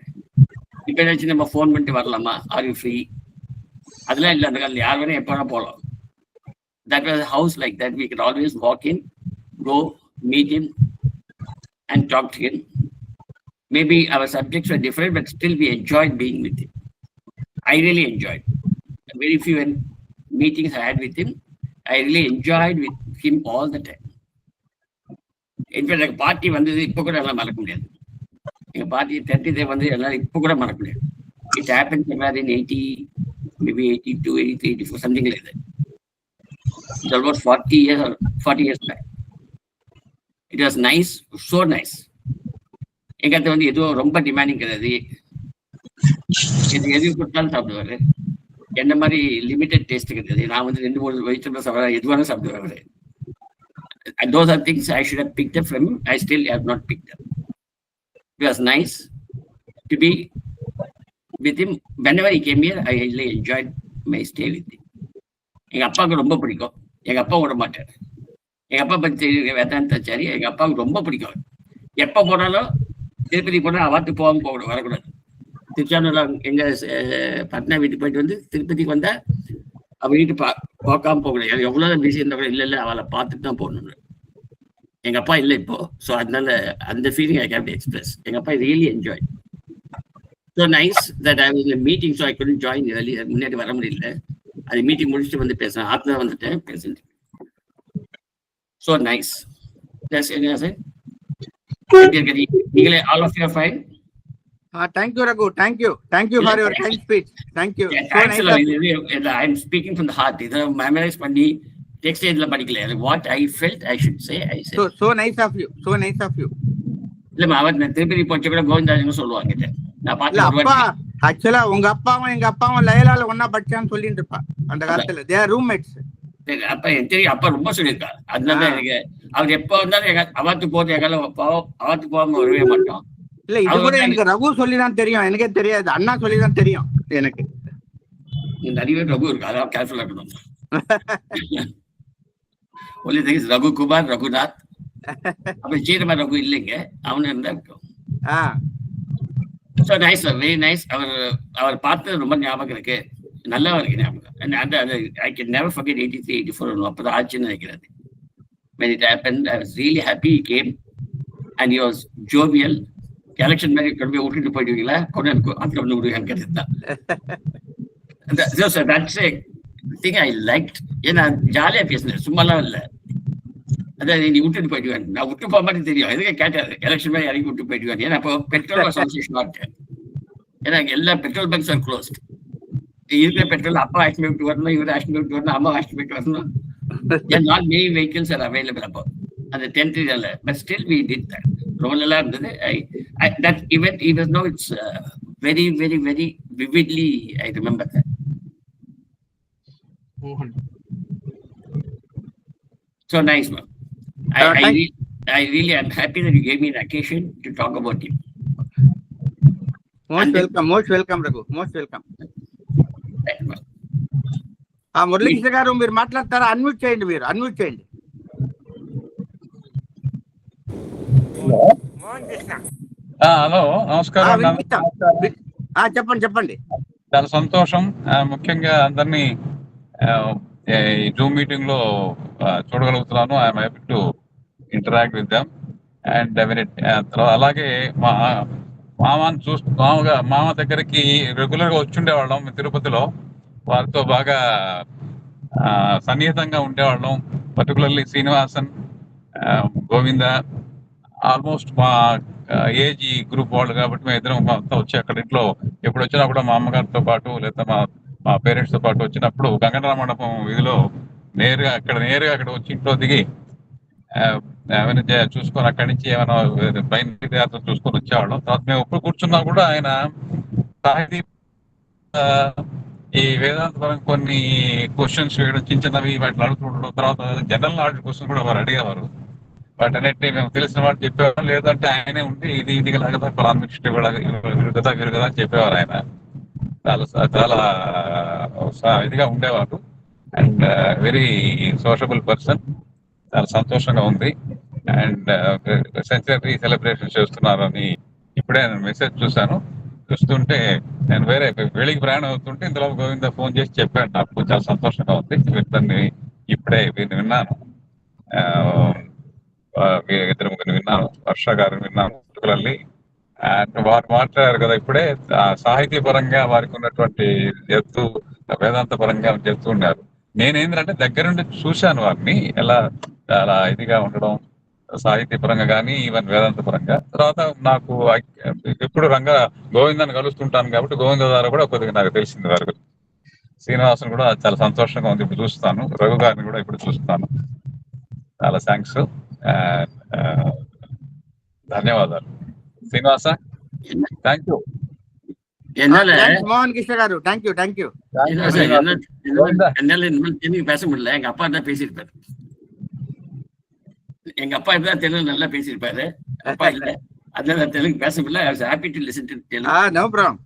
இப்போ ஏதாச்சும் நம்ம ஃபோன் பண்ணிட்டு வரலாமா, ஆர் யூ ஃப்ரீ, அதெல்லாம் இல்லை. அந்த காலத்தில் யார் வேணா எப்போ வேணா போகலாம். That was house like that. We can always walk in, go, meet in and talk to him. Maybe our subjects were different, but still we enjoyed being with him. I really enjoyed. Very few meetings I had with him. I really enjoyed with him all the time. In fact, like party வந்தது இப்போ கூட எல்லாம் மறக்க முடியாது. எங்க party 30th வந்து எல்லாம் இப்போ கூட மறக்க முடியாது. It happened somewhere in 80, maybe 82, 83, 84, something like that. It's almost 40 years back. It was nice, so nice. எங்க அத்தை வந்து எதுவும் ரொம்ப டிமாண்டிங் கிடையாது. எது கொடுத்தாலும் சாப்பிடுவாரு. என்ன மாதிரி லிமிட்டட் டேஸ்ட் கிடையாது. நான் வந்து 2-3 வெஜிடபிள்ஸ் சாப்பிட எது வேணாலும் சாப்பிடுவாரு. Those are things I should have picked up from him. I still have not picked up. It was nice to be with him. Whenever he came here, I really enjoyed my stay with him. எங்க அப்பாவுக்கு ரொம்ப பிடிக்கும். எங்க அப்பா விட மாட்டார். எங்க அப்பா பத்தி வேதாந்தாச்சாரி. எங்க அப்பாவுக்கு ரொம்ப பிடிக்கும். எப்ப போனாலும் திருப்பதி போனா அவாத்து போகாம வரக்கூடாது. திருச்சானூர்ல எங்க பட்னா வீட்டுக்கு போயிட்டு வந்து திருப்பதிக்கு வந்தா அவ வீட்டு பார்க்காம போகக்கூடாது. எவ்வளவு பிஸி இருந்தா கூட இல்ல அவளை பார்த்துட்டு தான் போகணும். எங்க அப்பா இல்லை இப்போ. ஸோ அதனால அந்த ஃபீலிங் ஐ கேன் எக்ஸ்பிரஸ். எங்க அப்பா really enjoy. So nice that I was in meeting, so I couldn't join early. முன்னாடி வர முடியல. அது மீட்டிங் முடிச்சுட்டு வந்து பேசுறேன். ஆத்மா வந்துட்டேன் பேசுறேன். So nice. என்ன சார் நீங்களே all of you are fine? Thank you, Raghu. Thank you for your kind speech. Thank you. Yeah, thanks a lot. I'm speaking from the heart. இத memorize பண்ணி text ஸ்டேஜ்ல படிக்கல. What I felt I should say, I said. So nice of you. இல்ல அவர் திருப்பதி போச்சு கூட கோவிந்தாஜன் சொல்லுவாங்க. நான் இல்ல அப்பா ஆக்சுவலா உங்க அப்பாவும் எங்க அப்பாவும் லயலால ஒண்ணா படிச்சான்னு சொல்லிட்டு இருப்பா அந்த காலத்துல. They are roommates. அப்ப எனக்கு தெரியும். அப்பா ரொம்ப சொல்லியிருக்காரு. அதனால எனக்கு அவர் எப்ப வந்தாலும் அவாத்து போது எங்கால அவாத்து போகாம வரவே மாட்டோம். இல்ல இது கூட எனக்கு ரகு சொல்லிதான் தெரியும். எனக்கே தெரியாது. அண்ணா சொல்லிதான் தெரியும் எனக்கு. நிறைய ரகு இருக்கு. அதான் கேர்ஃபுல்லா இருக்கணும். Only thing is Raghu Kumar, Raghunath. அப்ப சீரமா ரகு இல்லைங்க. அவனு இருந்தா இருக்கும். So nice sir, very nice. அவர் பார்த்தது ரொம்ப ஞாபகம் இருக்கு. நல்லா இருக்கு ஞாபகம். I can never forget 83, 84. அப்பதான் ஆச்சுன்னு நினைக்கிறது. When it happened, I was really happy he came and he was jovial. Election மாதிரி கொண்டு போய் விட்டுட்டு போயிடுவீங்களா, கொண்டு அதுக்கு ஒன்று விடுவாங்க கேட்டுதான். That's a thing I liked. ஏன்னா ஜாலியா பேசினேன், சும்மாலாம் இல்லை. அதாவது நீ விட்டுட்டு போயிடுவேன். நான் விட்டு போக மாதிரி தெரியும். எதுக்கு கேட்டாரு எலெக்ஷன் மாதிரி இறங்கி விட்டு போயிடுவேன். ஏன்னா இப்போ பெட்ரோல் அசோசியேஷன் ஆட்டேன். ஏன்னா எல்லா பெட்ரோல் பங்க்ஸ் ஆர் க்ளோஸ்ட். இருக்கிற பெட்ரோல் அப்பா ஆக்டிவேட் விட்டு வரணும், இவர் ஆக்டிவேட் விட்டு வரணும், அம்மா ஆக்டிவேட் வரணும். Not many vehicles are available அப்போ அந்த 10th இயர்ல. But still we did that. ரொம்ப நல்லா இருந்தது. That event, even though it's very, very, very vividly, I remember that. So nice, man. I really am happy that you gave me an occasion to talk about him. Most welcome, Raghu. Most welcome. Muralikrishna గారు మీరు మాట్లాడతారా? Unmute చేయండి. మీరు unmute చేయండి. Hello, నమస్కారం. చెప్పండి. చాలా సంతోషం. ముఖ్యంగా అందరినీ జూమ్ మీటింగ్ లో చూడగలుగుతున్నాను. I'm able to interact with them and అలాగే మామ దగ్గరికి రెగ్యులర్ గా వచ్చిండేవాళ్ళం తిరుపతిలో. వారితో బాగా సన్నిహితంగా ఉండేవాళ్ళం. పర్టికులర్లీ శ్రీనివాసన్, గోవింద, ఆల్మోస్ట్ మా ఏజ్ గ్రూప్ వాళ్ళు కాబట్టి మేము ఇద్దరం అంతా వచ్చి అక్కడ ఇంట్లో ఎప్పుడు వచ్చినా కూడా మా అమ్మగారితో పాటు లేదా మా పేరెంట్స్ తో పాటు వచ్చినప్పుడు గంగనర మండపం వీధిలో నేరుగా అక్కడ వచ్చి ఇంట్లో దిగి చూసుకొని అక్కడి నుంచి ఏమైనా బయట యాత్ర చూసుకొని వచ్చేవాళ్ళం. తర్వాత మేము ఎప్పుడు కూర్చున్నా కూడా ఆయన సాహితీ ఈ వేదాంత పరంగా కొన్ని క్వశ్చన్స్ వేయడం, చిన్న చిన్నవి వాటిని అడుగుతుండడం, తర్వాత జనరల్ నాలెడ్జ్ క్వశ్చన్ కూడా వారు అడిగేవారు. వాటన్నిటిని మేము తెలిసిన వాడు చెప్పేవారు, లేదంటే ఆయనే ఉండి ఇది కదా పరామర్శిస్తే కూడా వీరు కదా అని చెప్పేవారు. ఆయన చాలా ఇదిగా ఉండేవారు అండ్ వెరీ సోషబుల్ పర్సన్. చాలా సంతోషంగా ఉంది. అండ్ సెంచరీ సెలబ్రేషన్ చేస్తున్నారని ఇప్పుడే నేను మెసేజ్ చూశాను. చూస్తుంటే నేను వేరే వేళికి ప్రయాణం అవుతుంటే ఇందులో గోవింద ఫోన్ చేసి చెప్పాను. నాకు చాలా సంతోషంగా ఉంది. వీరిని ఇప్పుడే విన్నాను, ఇద్దరు ముగ్గురు విన్నాను, వర్ష గారిని విన్నాను. అండ్ వారు మాట్లాడారు కదా ఇప్పుడే, సాహితీ పరంగా వారికి ఉన్నటువంటి ఎత్తు వేదాంత పరంగా చెప్తూ ఉన్నారు. నేనేంటంటే దగ్గర నుండి చూశాను వారిని ఎలా చాలా ఇదిగా ఉండడం, సాహితీ పరంగా కానీ ఈవెన్ వేదాంత పరంగా. తర్వాత నాకు ఎప్పుడు గోవిందాన్ని కలుస్తుంటాను కాబట్టి గోవింద ద్వారా కూడా కొద్దిగా నాకు తెలిసింది వారి గురించి. శ్రీనివాసన్ కూడా చాలా సంతోషంగా ఉంది, ఇప్పుడు చూస్తాను. రఘు గారిని కూడా ఇప్పుడు చూస్తాను. చాలా థ్యాంక్స్, ధన్యవాదాలు శ్రీనివాస. థ్యాంక్ యూ மோகன் Krishna car. Thank you thank you. Telugu பேச முடியல. எங்க அப்பா தான் பேசியிருப்பாரு. எங்க அப்பா இப்பதான் தெலுங்கு நல்லா பேசியிருப்பாரு. அப்பா இல்ல, அதனால தெலுங்கு பேச முடியல. I was happy to listen to Telugu. No problem.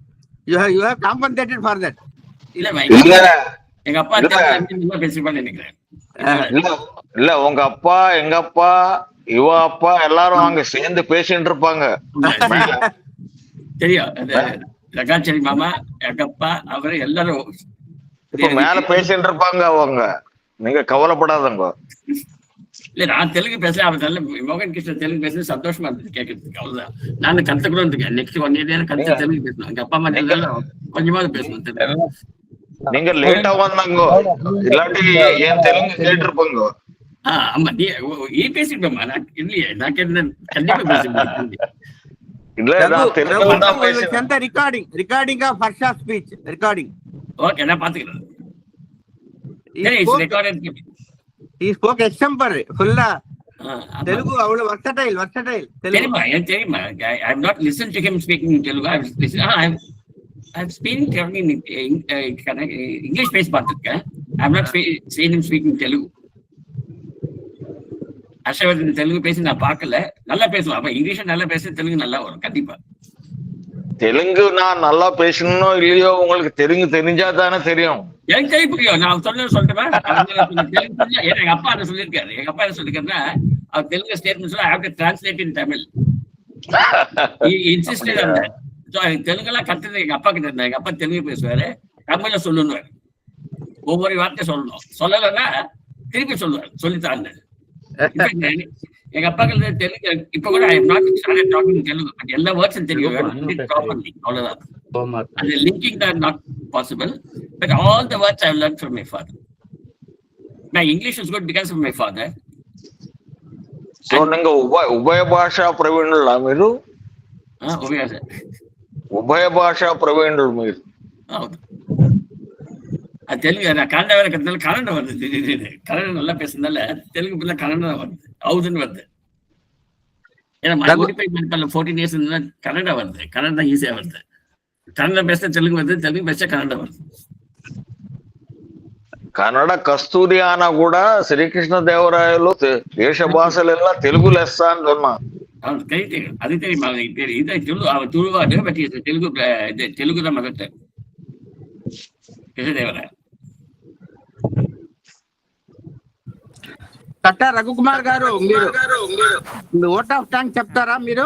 You have compensated for that. இல்ல எங்க அப்பா தெலுங்கு நல்லா பேசியிருப்பான்னு நினைக்கிறேன். இல்ல உங்க அப்பா எங்க அப்பா இவ அப்பா எல்லாரும் அங்க சேர்ந்து பேசிட்டு இருப்பாங்க. தெரியும், ரகாச்சரி மாமா, எங்க அப்பா, அவரு எல்லாரும் மேல பேசிட்டு இருப்பாங்க அவங்க. நீங்க கவலைப்படாதங்க. இல்ல நான் தெலுங்கு பேசல, அவர் நல்ல மோகன் கிருஷ்ணன் தெலுங்கு பேசுறது சந்தோஷமா இருந்தது கேட்கறதுக்கு. அவ்வளவுதான். நான் கத்துக்கூட இருக்கேன். நெக்ஸ்ட் 1 year கத்து தெலுங்கு பேசணும். எங்க அப்பா அம்மா எல்லாம் கொஞ்சமாவது பேசணும் தெலுங்கு. நீங்க லேட்டா வந்தாங்க, இல்லாட்டி ஏன் தெலுங்கு கேட்டிருப்பாங்க. ஆமா, நீ பேசிருப்பேம்மா. நான் இல்லையே, நான் கேட்ட கண்டிப்பா பேசுறேன். recording of Harsha's speech recording. Okay, நான் பாத்துக்கிறேன். He spoke extempore full Telugu. அவளோ versatile தெரியுமா? I have not listened to him speaking in Telugu. I've been talking English பேசி பார்த்திருக்கேன். I have not seen him speaking Telugu. Harshvardhan Telugu பேசி நான் பார்க்கல. நல்லா பேசுவான். அப்ப இங்கிலீஷ் நல்லா பேச தெலுங்கு நல்லா வரும் கண்டிப்பா. தெலுங்கு நான் நல்லா பேசணும் இல்லையோ உங்களுக்கு தெலுங்கு தெரிஞ்சா தானே தெரியும். எனக்கு தெரியும், புரியும். நான் சொல்லிட்டேன். எங்க அப்பா என்ன சொல்லியிருக்காரு, எங்க அப்பா என்ன சொல்லிருக்காருன்னா, அவர் தெலுங்கு ஸ்டேட்மெண்ட் சொல்ல I have to translate in Tamil. He insisted on that. So Telugu எல்லாம் கத்துறது எங்க அப்பா கிட்ட இருந்தா. எங்க அப்பா தெலுங்கு பேசுவாரு, தமிழ்ல சொல்லணும். ஒவ்வொரு வார்த்தை சொல்லணும். சொல்லலைன்னா திருப்பி சொல்லுவாரு, சொல்லித்தாங்க. எங்க அப்பாக்கள் தெலுங்கு இப்ப கூட I have not started talking Telugu, but எல்லா வேர்ட்ஸும் தெரியும் ப்ராப்பர்லி. அவ்வளவுதான். அது linking are not possible, but all the words I have learned from my father. My English is good because of my father. So నీకు ఉభయ భాషా ప్రవీణులా మీరు? ఉభయ భాషా ప్రవీణులు మీరు. అవును. அது தெலுங்கு நான் கன்னட வேற கற்றுனால கன்னடம் வருது. கன்னடம் நல்லா பேசுறதுனால தெலுங்கு பிள்ளை கன்னடம் வருது, அவுதுன்னு வருது. ஏன்னா மறுபடி 14 years இருந்தா கன்னடம் வருது. கன்னடம் ஈஸியா வருது. கன்னடம் பேச தெலுங்கு வருது, தெலுங்கு பேச கன்னடம் வருது. కన్నడ కస్తూరి అన్న కూడా శ్రీకృష్ణ దేవరాయలు దేశ భాషలెల్లా తెలుగు లెస్స అని சொன்னா. అవును, தெரியும். அது தெரியுமா? இதை அவர் துளுவாடு, பட் தெலுங்கு தான் மதத்தை கிருஷ்ணதேவராய. కట్టా రఘుకుమార్ గారు, మీరు ఓట్ ఆఫ్ థ్యాంక్స్ చెప్తారా? మీరు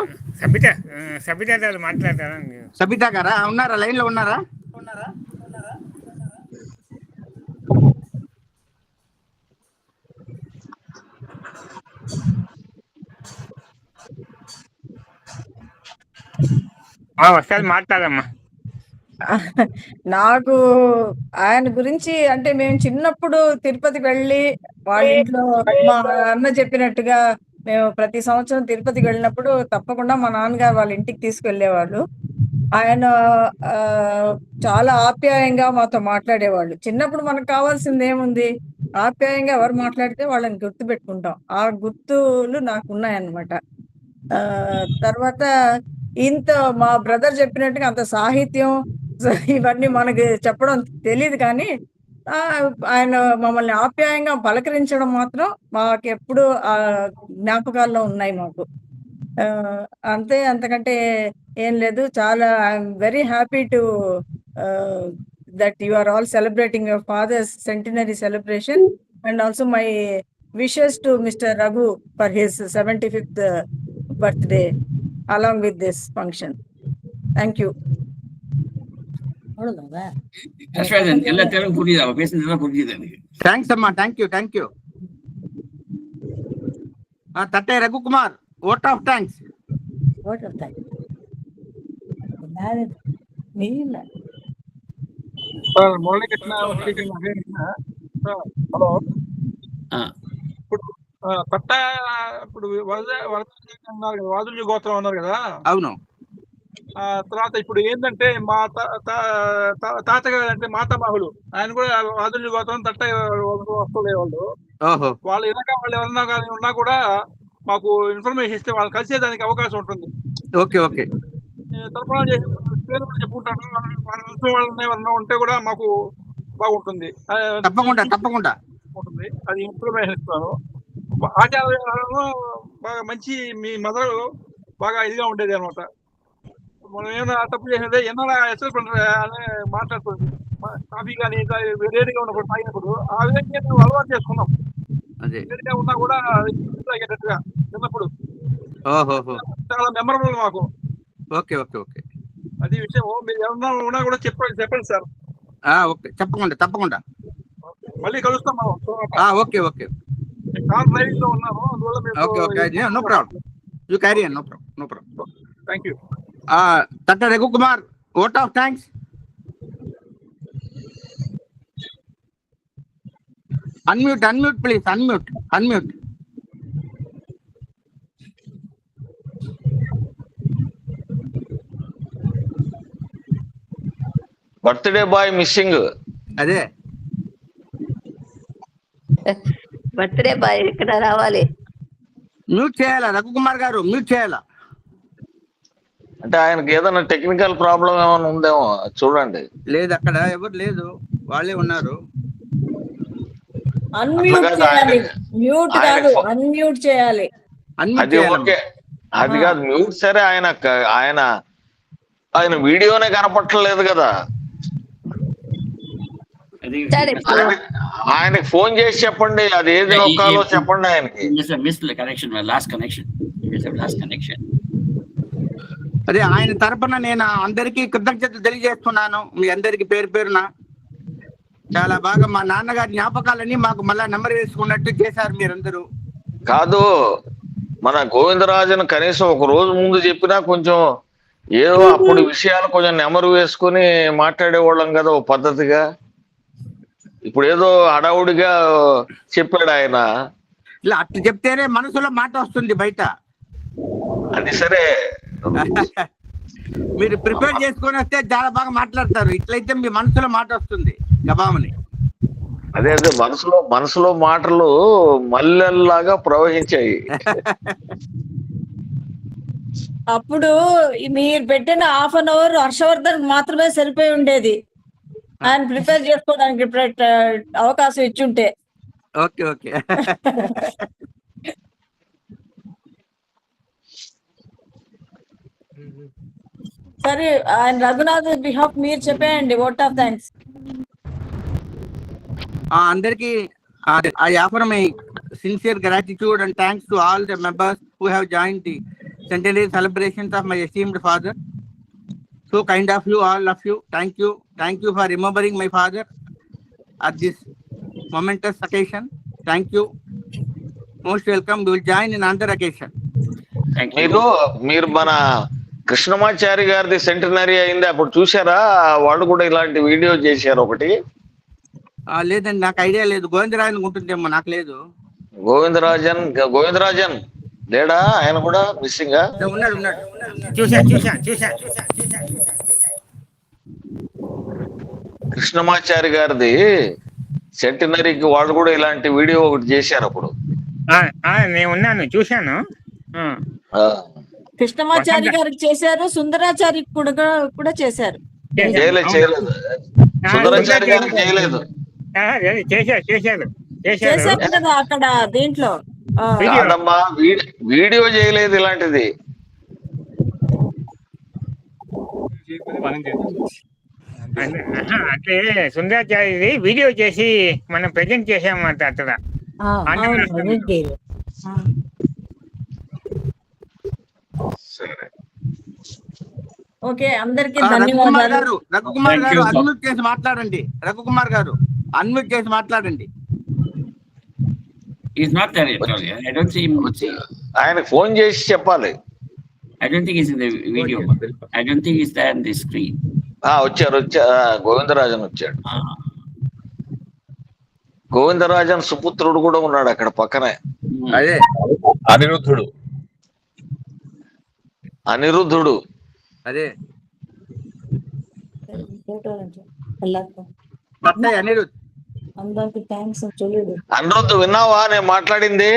సబితా గారు మాట్లాడతారా? సబితా గారా ఉన్నారా? లైన్ లో ఉన్నారా? ఒకసారి మాట్లాడమ్మా. నాకు ఆయన గురించి అంటే మేము చిన్నప్పుడు తిరుపతికి వెళ్ళి వాళ్ళ ఇంట్లో మా అన్న చెప్పినట్టుగా మేము ప్రతి సంవత్సరం తిరుపతికి వెళ్ళినప్పుడు తప్పకుండా మా నాన్నగారు వాళ్ళ ఇంటికి తీసుకెళ్లేవాళ్ళు. ఆయన చాలా ఆప్యాయంగా మాతో మాట్లాడేవాళ్ళు. చిన్నప్పుడు మనకు కావాల్సింది ఏముంది, ఆప్యాయంగా ఎవరు మాట్లాడితే వాళ్ళని గుర్తు పెట్టుకుంటాం. ఆ గుర్తులు నాకు ఉన్నాయన్నమాట. తర్వాత ఇంత మా బ్రదర్ చెప్పినట్టుగా అంత సాహిత్యం ఇవన్నీ మనకి చెప్పడం తెలియదు కానీ ఆయన మమ్మల్ని ఆప్యాయంగా పలకరించడం మాత్రం మాకెప్పుడు జ్ఞాపకాల్లో ఉన్నాయి మాకు. అంతే, అంతకంటే ఏం లేదు. చాలా I'm very happy to that you are all celebrating your father's centenary celebration, and also my wishes to Mr. Raghu for his 75th birthday along with this function. Thank you. Harshvardhan எல்லாத்தையும் புரியுது, அவ பேசுனதெல்லாம் புரியுது எனக்கு. థ్యాంక్స్ అమ్మా, thank you. Tatte Raghukumar, vote of thanks. Muralikrishna hello. ఇప్పుడు కొత్త ఇప్పుడు వాదుల్య గోత్రం అన్నారు కదా. అవును. తర్వాత ఇప్పుడు ఏంటంటే మా తాతగారు అంటే మాతామహులు, ఆయన కూడా వాదుల్య గోత్రం తట్ట వస్తులే వాళ్ళు. వాళ్ళు ఎవరన్నా కానీ ఉన్నా కూడా మాకు ఇన్ఫర్మేషన్ ఇస్తే వాళ్ళు కలిసేదానికి అవకాశం ఉంటుంది. ఓకే. తరఫున చేసి పేరు కూడా చెప్పుకుంటాను. వాళ్ళని ఎవరన్నా ఉంటే కూడా మాకు బాగుంటుంది. తప్పకుండా ఉంటుంది. అది ఇన్ఫర్మేషన్ ఇస్తాను. ఆచార్యాలను బాగా మంచి, మీ మదర్ బాగా ఇదిగా ఉండేది అనమాట. మనం ఏమైనా తప్పు చేసినదే ఏమన్నా ఎస్ఎల్ అని మాట్లాడుతుంది. కాఫీ కానీ వేడిగా ఉన్నప్పుడు తాగినప్పుడు ఆ విధంగా మేము అలవాటు చేసుకున్నాం. వేడిగా ఉన్నా కూడా తాగేటట్టుగా చిన్నప్పుడు చాలా మెమరబుల్ మాకు. ఓకే. అది విషయం. మీరు ఏమన్నా ఉన్నా కూడా చెప్పండి సార్. ఓకే, తప్పకుండా. మళ్ళీ కలుస్తాం మనం. ఓకే. కార్ డ్రైవింగ్ లో ఉన్నాము, అందువల్ల no problem. You carry on. No problem. Thank you. Tatta Raghukumar, vote of thanks. Unmute please. Unmute. Birthday boy missing. అదే బర్త్డే బాయ్ ఇక్కడ రావాలి. మ్యూట్ చేయాలా రఘుకుమార్ గారు? మ్యూట్ చేయాలా? అంటే ఆయనకి ఏదైనా టెక్నికల్ ప్రాబ్లం ఏమైనా ఉందేమో చూడండి. లేదు, అక్కడ ఎవరు లేదు, వాళ్ళే ఉన్నారు. అన్మ్యూట్ చేయాలి, మ్యూట్ కాదు, అన్మ్యూట్ చేయాలి. అది ఓకే, అది కాదు మ్యూట్. సరే, ఆయన వీడియోనే కనపట్టలేదు కదా. ఆయనకి ఫోన్ చేసి చెప్పండి, అది ఏది నొక్కాలో చెప్పండి ఆయనకి. అదే ఆయన తరపున నేను అందరికీ కృతజ్ఞతలు తెలియజేస్తున్నాను. మీ అందరికి పేరు పేరున చాలా బాగా మా నాన్నగారి జ్ఞాపకాలని మాకు మళ్ళా నెంబర్ వేసుకున్నట్టు చేశారు మీరందరూ. కాదు, మన గోవిందరాజన్ కనీసం ఒక రోజు ముందు చెప్పినా కొంచెం ఏదో అప్పుడు విషయాలు కొంచెం నెమరు వేసుకుని మాట్లాడేవాళ్ళం కదా ఓ పద్ధతిగా. ఇప్పుడు ఏదో హడావుడిగా చెప్పాడు ఆయన. ఇలా అట్లా చెప్తేనే మనసులో మాట వస్తుంది బయట. అది సరే, మీరు ప్రిపేర్ చేసుకొని వస్తే చాలా బాగా మాట్లాడతారు. ఇట్లయితే మీ మనసులో మాట వస్తుంది గబామని. అదే మనసులో మాటలు మల్లెల్లాగా ప్రవహించాయి. అప్పుడు మీరు పెట్టిన హాఫ్ అన్ అవర్ హర్షవర్ధన్ మాత్రమే సరిపోయి ఉండేది, ఆయన ప్రిపేర్ చేసుకోవడానికి అవకాశం ఇచ్చుంటే. ఓకే. సరే, ఆయన రఘునాథ్ బిహాఫ్ మీరు చెప్పేయండి ఓట్ ఆఫ్ థ్యాంక్స్. అందరికి I offer my sincere gratitude and thanks to all the members who have joined the centenary celebrations of my esteemed father. So kind of you, all of you. Thank you for remembering my father at this momentous occasion. Thank you. Most welcome. We will join in another occasion. మీరు మన కృష్ణమాచారి గారిది centenary అయింది, అప్పుడు చూసారా? వాళ్ళు కూడా ఇలాంటి video చేశారు ఒకటి. లేదండి, నాకు ఐడియా లేదు. గోవిందరాజన్ ఉంటుందేమో, నాకు లేదు. గోవిందరాజన్ లేడా? ఆయన కూడా మిస్సింగ్. ఉన్నాడు. చూసా. కృష్ణమాచారి గారిది సెంటనరీకి వాళ్ళు కూడా ఇలాంటి వీడియో ఒకటి చేశారు అప్పుడు. నేను ఉన్నాను, చూశాను. కృష్ణమాచారి గారికి చేశారు, సుందరాచారికి కూడా చేశారు. చేయలేదు చేయలేదు సుందరాచారి గారు చేయలేదు. చేశారు చేశారు కదా అక్కడ దీంట్లో. కాదమ్మా, వీడియో చేయలేదు ఇలాంటిది. అంటే సుందరాచార్యది వీడియో చేసి మనం ప్రెజెంట్ చేసామన్నమాట అక్కడ. సరే, ఓకే, అందరికి రఘుకుమార్ ధన్యవాదాలు. గారు, రఘుకుమార్ గారు అన్మ్యూట్ చేసి మాట్లాడండి. రఘుకుమార్ గారు అన్మ్యూట్ చేసి మాట్లాడండి. He's not there yet. I don't see him. ఆయనకు ఫోన్ చేసి చెప్పాలి. I don't think he's in the video. I don't think he's there on the screen. వచ్చారు గోవిందరాజన్ వచ్చాడు. గోవిందరాజన్ సుపుత్రుడు కూడా ఉన్నాడు అక్కడ పక్కనే. అదే అనిరుద్ధుడు. అదే అందరికి థ్యాంక్స్ చూడు. అనిరుద్ధు, విన్నావా నేను మాట్లాడింది?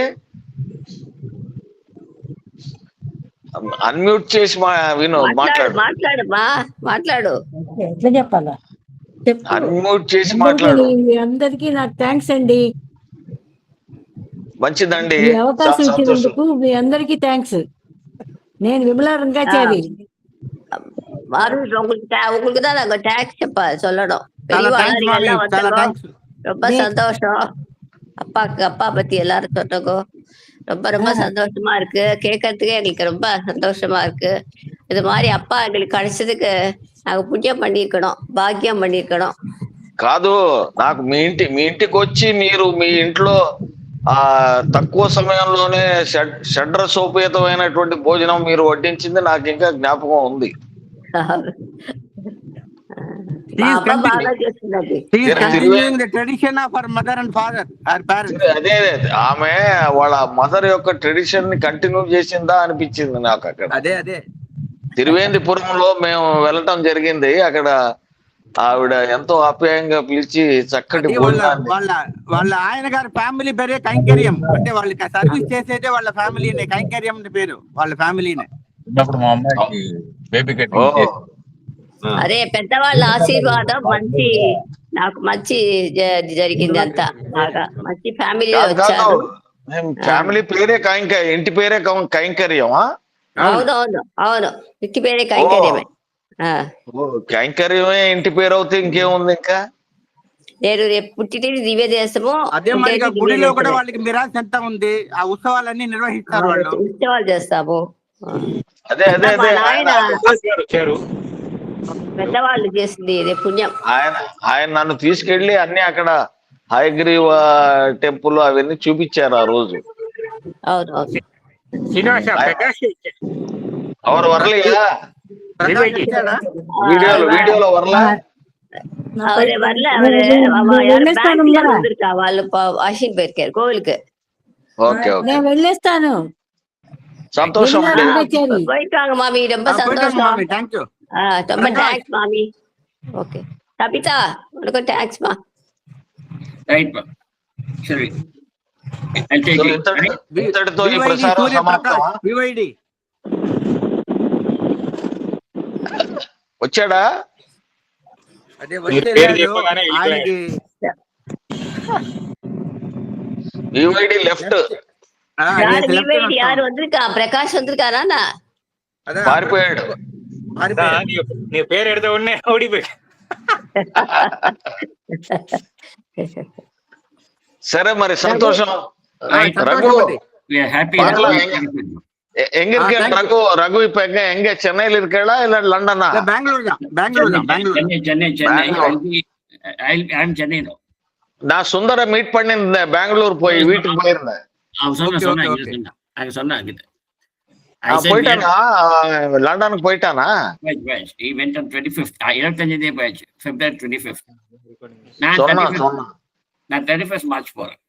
అన్మ్యూట్ చేసి విను, మాట్లాడు. ఎట్లా చెప్పాలా? అన్మ్యూట్ చేసి మాట్లాడు. అందరికి నాకు థ్యాంక్స్ అండి. మంచిదండి, ఈ అవకాశం ఇచ్చినందుకు మీ అందరికి థ్యాంక్స్. నేను విమలా రంగాచారి. உங்களுக்கு தான் நாங்க டாக்ஸ் சொல்லணும். ரொம்ப சந்தோஷம். அப்பா பத்தி எல்லாரும் சொன்னோம். ரொம்ப சந்தோஷமா இருக்கு. கேட்கறதுக்கே எங்களுக்கு ரொம்ப சந்தோஷமா இருக்கு. இது மாதிரி அப்பா எங்களுக்கு கிடைச்சதுக்கு நாங்க புண்ணியம் பண்ணிருக்கணும், భాగ్యం பண்ணிருக்கணும். కాదు, నాకు మీ ఇంటికి వచ్చి మీరు మీ ఇంట్లో తక్కువ సమయంలోనే షడ్రసోపేతమైనటువంటి భోజనం మీరు వడ్డించింది నాకు ఇంకా జ్ఞాపకం ఉంది. అదే ఆమె వాళ్ళ మదర్ యొక్క ట్రెడిషన్ ని కంటిన్యూ చేసిందా అనిపించింది నాకు అక్కడ. అదే తిరువేంద్రపురంలో మేము వెళ్ళటం జరిగింది. అక్కడ ఆవిడ ఎంతో ఆప్యాయంగా పిలిచి చక్కటి వాళ్ళ ఆయన గారి ఫ్యామిలీ పేరే కైంకర్యం. అంటే వాళ్ళకి సర్వీస్ చేసేదే వాళ్ళ ఫ్యామిలీనే, కైంకర్యం పేరు వాళ్ళ ఫ్యామిలీనే. మా అమ్మాయికి బేబీ కటింగ్. అదే పెద్దవాళ్ళ ఆశీర్వాదం నాకు మంచి జరిగింది. అంతా బాగా మంచి ఫ్యామిలీ వచ్చారు. ఫ్యామిలీ పేరే ఇంటి పేరే కైంకర్యం. అవును, ఇంటి పేరే కైంకర్యమే. కైంకర్యమే ఇంటి పేరు అవుతే ఇంకేముంది? ఇంకా నేను రేపు పుట్టినరోజు దివ్య దేశము. అదే మరి గుడిలో కూడా వాళ్ళకి మిరాస్ ఎంత ఉంది, ఆ ఉత్సవాలన్నీ నిర్వహిస్తారు. వాళ్ళు ఉత్సవాలు చేస్తాము. అదే పెద్దవాళ్ళు చేసింది పుణ్యం. ఆయన నన్ను తీసుకెళ్లి అన్ని అక్కడ హయగ్రీవ టెంపుల్ అవన్నీ చూపించారు ఆ రోజు. అవును. ఎవరు వరలియా? వీడియోలో వరలా? వాళ్ళు వాషింగ్ పోயிருக்காரு కోవిల్కి. ఓకే, వెళ్ళేస్తాను. సంతోషం. పోయిட்டு வாங்க மாமி, ரொம்ப சந்தோஷம். ரொம்ப థ్యాంక్స్ மாமி. ఓకే కవిత, உனக்கு థ్యాంక్స్ మా. రైట్ మా, సరే. ఇంతటితో ఈ ప్రసారం సమాప్తం. వచ్చాడా? అదే లెఫ్ట్ யாரு வந்திருக்கா? பிரகாஷ் வந்திருக்காரா? పారిపోయాడు. నీ పేరు ఎడతా ఉన్నా ఓడిపోయాడు. సరే మరి, సంతోషం. రఘు எங்க இருக்க? ரகு இப்ப எங்க சென்னையில இருக்கா இல்ல லண்டனா? சென்னை. நான் சுந்தர மீட் பண்ணிருந்தேன் பெங்களூர் போய் வீட்டுக்கு போயிருந்தேன். போயிட்டானா? லண்டனுக்கு போயிட்டானா? 25 நான் 31 மார்ச் போறேன்.